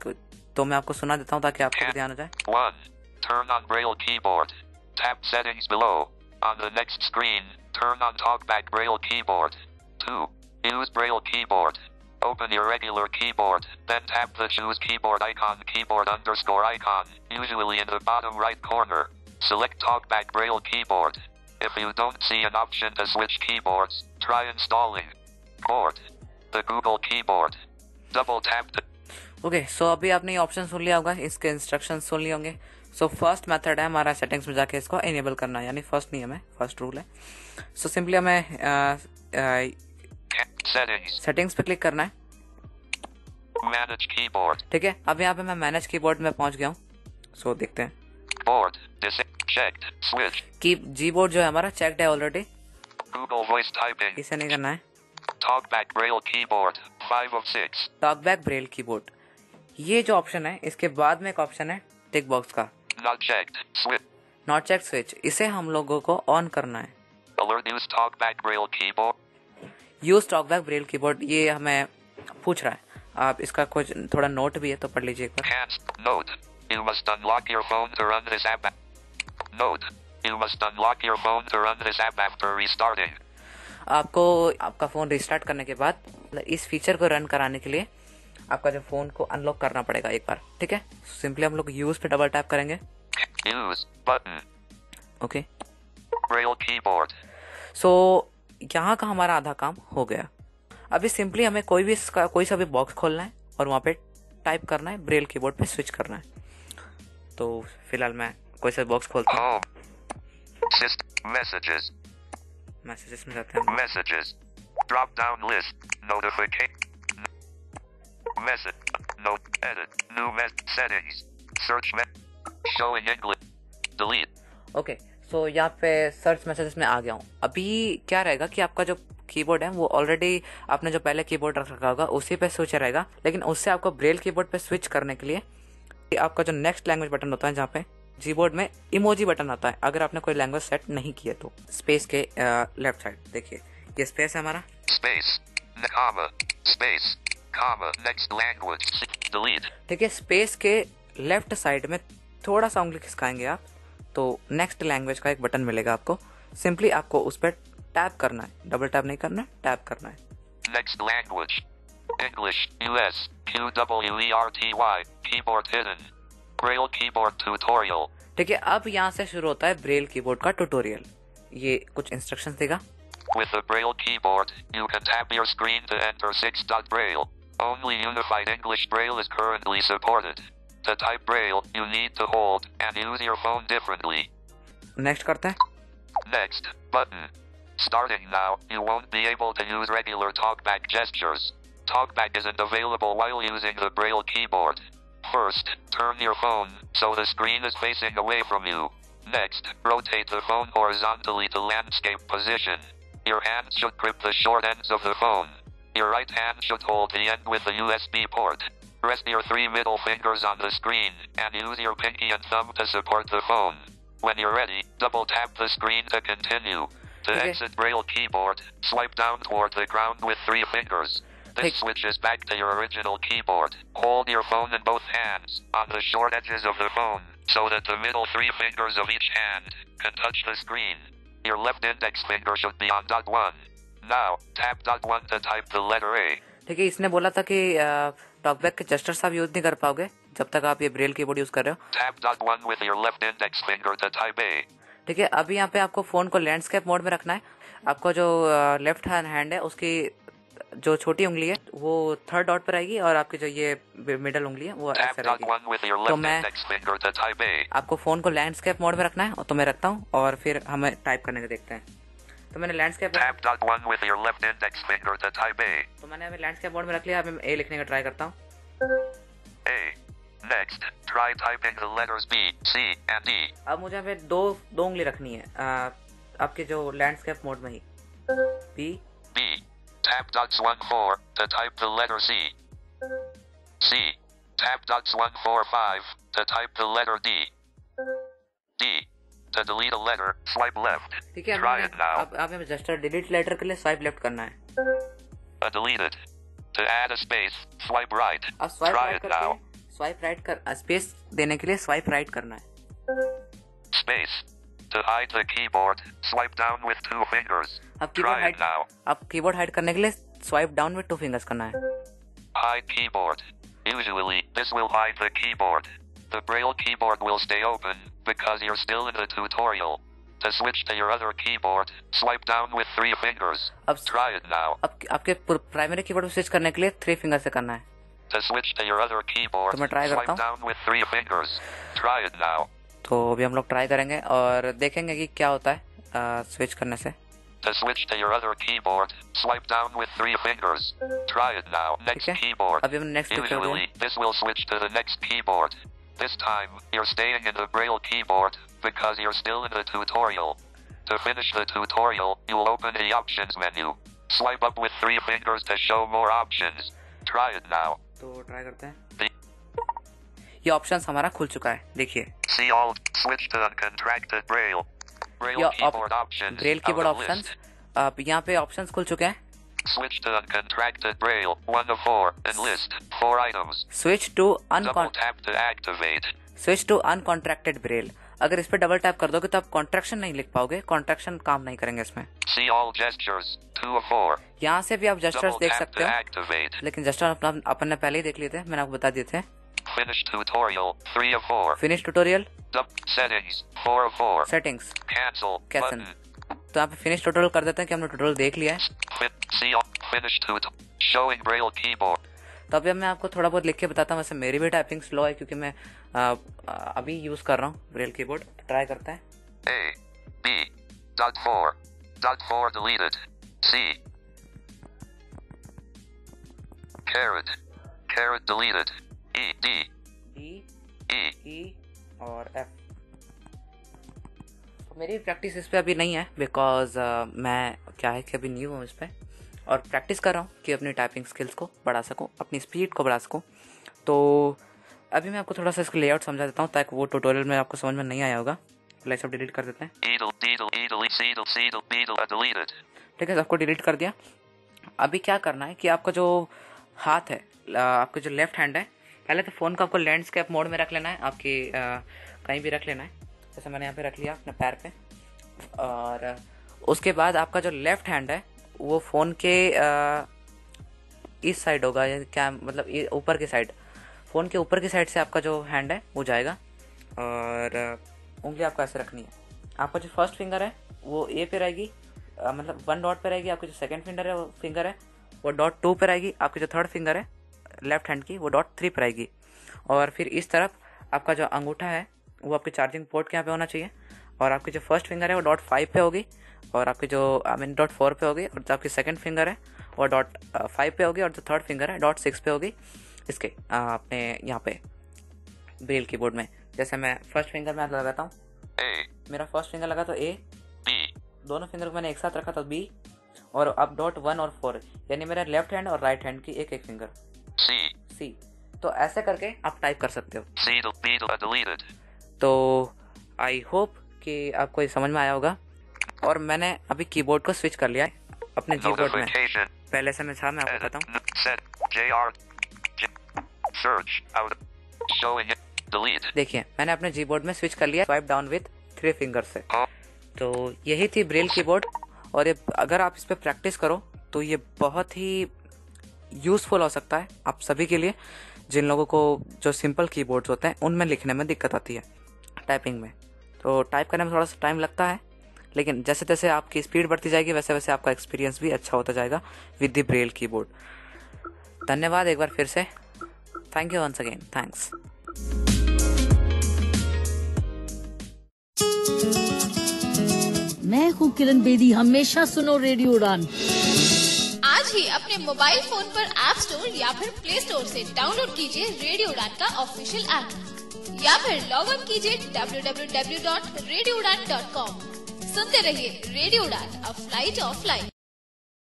तो मैं आपको सुना देता हूँ ताकि आपको ध्यान हो जाए। 1. Turn on Braille keyboard. Tap settings below. On the next screen, turn on TalkBack Braille keyboard. 2. Use Braille keyboard. Open your regular keyboard, then tap the choose keyboard icon, keyboard_icon, usually in the bottom right corner. Select TalkBack Braille keyboard. If you don't see an option to switch keyboards, Try installing. Board. The Google keyboard. Double tap the. Okay, so अभी आपने ये option सुन लिया होगा, इसके instruction सुन लिए होंगे। So first method है हमारा सेटिंग्स में जाके इसको इनेबल करना है, यानी फर्स्ट नियम है, फर्स्ट रूल है। सो सिंपली हमें सेटिंग्स पे क्लिक करना है। Manage keyboard. ठीक है, अब यहाँ पे मैं मैनेज कीबोर्ड में पहुंच गया हूँ। सो देखते हैं। Board. Checked. Switch. कीबोर्ड जो है हमारा चेक्ड है ऑलरेडी, Google voice typing. इसे नहीं करना है। Talkback Braille keyboard. 5 of 6. Talkback Braille keyboard, ये जो ऑप्शन है इसके बाद में एक ऑप्शन है टिक बॉक्स का, Not checked. Switch. Not check switch, इसे हम लोगों को ऑन करना है। Alert use talkback Braille keyboard. Use talkback Braille keyboard, ये हमें पूछ रहा है। आप इसका कुछ थोड़ा नोट भी है तो पढ़ लीजिए एक बार। Can't. Note. You must unlock your phone to run this app. Note. You must unlock your phone to run this app after restarting. आपको आपका फोन रिस्टार्ट करने के बाद इस फीचर को रन कराने के लिए आपका जो फोन को अनलॉक करना पड़ेगा एक बार। ठीक है, सिंपली हम लोग यूज पे डबल टैप करेंगे। Use button. Okay, Braille keyboard. सो यहाँ का हमारा आधा काम हो गया। अभी सिंपली हमें कोई सा भी बॉक्स खोलना है और वहाँ पे टाइप करना है, ब्रेल कीबोर्ड पे स्विच करना है। तो फिलहाल मैं कोई सा बॉक्स खोलता हूँ। Messages. मैसेजेस में जाते हैं। Messages. Drop down list. Notification. Message. Note. Edit. New settings. Search. Showing English. Delete. Okay, so यहाँ पे सर्च मैसेजेस में आ गया हूँ। अभी क्या रहेगा कि आपका जो कीबोर्ड है वो ऑलरेडी आपने जो पहले कीबोर्ड रख रखा होगा उसी पे स्विच रहेगा, लेकिन उससे आपको ब्रेल कीबोर्ड पे स्विच करने के लिए आपका जो नेक्स्ट लैंग्वेज बटन होता है, जहाँ पे कीबोर्ड में इमोजी बटन आता है, अगर आपने कोई लैंग्वेज सेट नहीं किया तो स्पेस के लेफ्ट साइड देखिए, ये स्पेस है हमारा। Space, comma, space, comma, next language, delete. ठीक है, स्पेस के लेफ्ट साइड में थोड़ा सा उंगली खिसकाएंगे आप तो नेक्स्ट लैंग्वेज का एक बटन मिलेगा आपको। सिंपली आपको उस पर टैप करना है, डबल टैप नहीं करना है, टैप करना है। Next language, English, US, QWERTY, keyboard hidden, Braille keyboard tutorial. ठीक है, अब यहाँ से शुरू होता है ब्रेल कीबोर्ड का ट्यूटोरियल। ये कुछ इंस्ट्रक्शंस देगा। With the Braille keyboard, you can tap your screen to enter 6.Braille. Only Unified English Braille is currently supported. To type Braille, you need to hold and use your phone differently. Next करते हैं। Next button. Starting now, you won't be able to use regular talkback gestures. Talkback isn't available while using the Braille keyboard. First, turn your phone so the screen is facing away from you. Next, rotate the phone horizontally to landscape position. Your hands should grip the short ends of the phone. Your right hand should hold the end with the USB port. Rest your 3 middle fingers on the screen and use your pinky and thumb to support the phone. When you're ready, double tap the screen to continue. To exit Braille keyboard, swipe down toward the ground with 3 fingers. This switches back to your original keyboard. Hold your phone in both hands on the short edges of the phone so that the middle 3 fingers of each hand can touch the screen. Your left index finger should be on dot 1. Now, tap dot 1 to type the letter A. ठीक है, इसने बोला था कि talkback के gestures आप use नहीं कर पाओगे जब तक आप ये ब्रेल कीबोर्ड यूज कर रहे हो। Tap dot 1 with your left index finger to type A. ठीक है, अभी यहाँ पे आपको फोन को लैंडस्केप मोड में रखना है। आपको जो लेफ्ट हैंड है उसकी जो छोटी उंगली है वो थर्ड डॉट पर आएगी और आपकी जो ये मिडल उंगली है वो ऐसे रहेगी। तो मैं आपको फोन को लैंडस्केप मोड में रखना है तो मैं रखता हूँ और फिर हमें टाइप करने को देखते हैं। तो मैंने लैंडस्केप तो मैंने अभी लैंडस्केप मोड में रख लिया। अब ए लिखने का ट्राई करता हूँ। Next, try typing the letters B, C, and D. अब मुझे यहाँ पे दो उंगली रखनी है आपके जो लैंडस्केप मोड में ही। B. Tap dots 1 4 to type the letter C. C. Tap dots 1 4 5 to type the letter D. D. To delete a letter, swipe left. ठीक है, Try it now. अब हमें जस्ट डिलीट लेटर के लिए swipe left करना है। Deleted. To add a space, swipe right. अब swipe Try right it now. Swipe right कर स्पेस देने के लिए स्वाइप राइट करना है। Space. To hide the keyboard, swipe down with 2 fingers. अब Try it now. Keyboard hide करने के लिए स्वाइप डाउन विद 2 फिंगर्स करना है। Hide keyboard. Usually, this will hide the keyboard. The Braille keyboard will stay open because you're still in the tutorial. To switch to your other keyboard, swipe down with 3 fingers. अब Try it now. अब आपके primary keyboard पे switch करने के लिए 3 finger से करना है। To switch to your other keyboard, तो मैं ट्राई swipe करता हूँ। down with 3 fingers. Try it now. तो अभी हम लोग ट्राई करेंगे और देखेंगे कि क्या होता है स्विच करने से। To switch to your other keyboard, swipe down with 3 fingers. Try it now. Next ठीक है, keyboard. अभी हमने नेक्स्ट क्लिक कर Usually, दिया। this will switch to the next keyboard. This time, you're staying in the Braille keyboard because you're still in the tutorial. To finish the tutorial, you'll open the options menu. Swipe up with 3 fingers to show more options. Try it now. तो try करते हैं। ये options हमारा खुल चुका है, देखिए। See all. Switch to uncontracted Braille. Braille keyboard options. Braille out keyboard of list. Options, अब यहाँ पे ऑप्शंस खुल चुके हैं। Switch to uncontracted Braille 1 of 4 and list 4 items. Switch to Double tap to activate. Switch to uncontracted Braille. अगर इस पे double tap कर दोगे तो आप कॉन्ट्रैक्शन नहीं लिख पाओगे, कॉन्ट्रैक्शन काम नहीं करेंगे इसमें। See all gestures 2 of 4. यहाँ से भी आप जेस्चर्स Double देख tap सकते to हो, activate. लेकिन जेस्चर अपन ने पहले ही देख लिए थे, मैंने आपको बता दिए थे। Finish tutorial 3 of 4. Finish tutorial, Settings 4 of 4. Settings, Cancel cancel. button. तो यहाँ पे फिनिश ट्यूटोरियल कर देते हैं कि हमने ट्यूटोरियल देख लिया है। See all. Finish showing Braille keyboard. तो अभी मैं आपको थोड़ा बहुत लिख के बताता हूँ। वैसे मेरी भी टाइपिंग स्लो है क्योंकि मैं अभी यूज कर रहा हूँ ब्रेल कीबोर्ड। ट्राई करते हैं। A B dot 4 deleted. C caret deleted. E D E और F। मेरी प्रैक्टिस इस पे अभी नहीं है बिकॉज मैं क्या है कि अभी न्यू हूँ इस पे और प्रैक्टिस कर रहा हूँ कि अपनी टाइपिंग स्किल्स को बढ़ा सकूँ, अपनी स्पीड को बढ़ा सकूँ। तो अभी मैं आपको थोड़ा सा इसका लेआउट समझा देता हूँ ताकि वो ट्यूटोरियल में आपको समझ में नहीं आया होगा। पहले सब डिलीट कर देते हैं। ठीक है, सबको डिलीट कर दिया। अभी क्या करना है कि आपका जो हाथ है, आपका जो लेफ्ट हैंड है, पहले तो फ़ोन को आपको लैंडस्केप मोड में रख लेना है, आपकी कहीं भी रख लेना है। जैसे मैंने यहाँ पे रख लिया अपने पैर पे, और उसके बाद आपका जो लेफ्ट हैंड है वो फ़ोन के इस साइड होगा, या क्या मतलब ये ऊपर की साइड, फ़ोन के ऊपर की साइड से आपका जो हैंड है वो जाएगा और उंगली आपको ऐसे रखनी है। आपका जो फर्स्ट फिंगर है वो ए पे रहेगी, मतलब 1 डॉट पे रहेगी। आपकी जो सेकंड फिंगर है वो डॉट 2 पे रहेगी। आपकी जो थर्ड फिंगर है लेफ्ट हैंड की वो डॉट 3 पे रहेगी। और फिर इस तरफ आपका जो अंगूठा है वो आपके चार्जिंग पोर्ट के यहाँ पे होना चाहिए। और आपकी जो फर्स्ट फिंगर है वो डॉट 5 पे होगी, और आपकी जो डॉट 4 पे होगी। और जो आपकी सेकंड फिंगर है वो डॉट 5 पे होगी, और जो थर्ड फिंगर है डॉट 6 पे होगी इसके अपने यहाँ पे ब्रेल कीबोर्ड में। जैसे मैं फर्स्ट फिंगर में हाथ लगाता हूँ, मेरा फर्स्ट फिंगर लगा तो ए, दोनों फिंगर को मैंने एक साथ रखा तो बी, और अब डॉट 1 और 4, यानी मेरा लेफ्ट हैंड और राइट हैंड की एक एक फिंगर सी। तो ऐसे करके आप टाइप कर सकते हो। तो आई होप कि आपको ये समझ में आया होगा। और मैंने अभी कीबोर्ड को स्विच कर लिया है अपने कीबोर्ड में। पहले से मैं मैं आपको बताता हूँ। देखिए, मैंने अपने कीबोर्ड में स्विच कर लिया स्वाइप डाउन विद 3 फिंगर से। तो यही थी ब्रेल कीबोर्ड, और ये अगर आप इस पे प्रैक्टिस करो तो ये बहुत ही यूज़फुल हो सकता है आप सभी के लिए, जिन लोगों को जो सिंपल कीबोर्ड्स होते हैं उनमें लिखने में दिक्कत आती है टाइपिंग में। तो टाइप करने में थोड़ा सा टाइम लगता है, लेकिन जैसे जैसे आपकी स्पीड बढ़ती जाएगी वैसे वैसे आपका एक्सपीरियंस भी अच्छा होता जाएगा विद द ब्रेल कीबोर्ड। धन्यवाद एक बार फिर से, thank you once again, thanks. मैं हूँ किरण बेदी, हमेशा सुनो रेडियो उड़ान। आज ही अपने मोबाइल फोन पर ऐप स्टोर या फिर प्ले स्टोर से डाउनलोड कीजिए रेडियो उड़ान का ऑफिशियल ऐप, या फिर लॉग इन कीजिए www.radioudan.com। सुनते रहिए रेडियो उड़ान, अ फ्लाइट ऑफ लाइफ।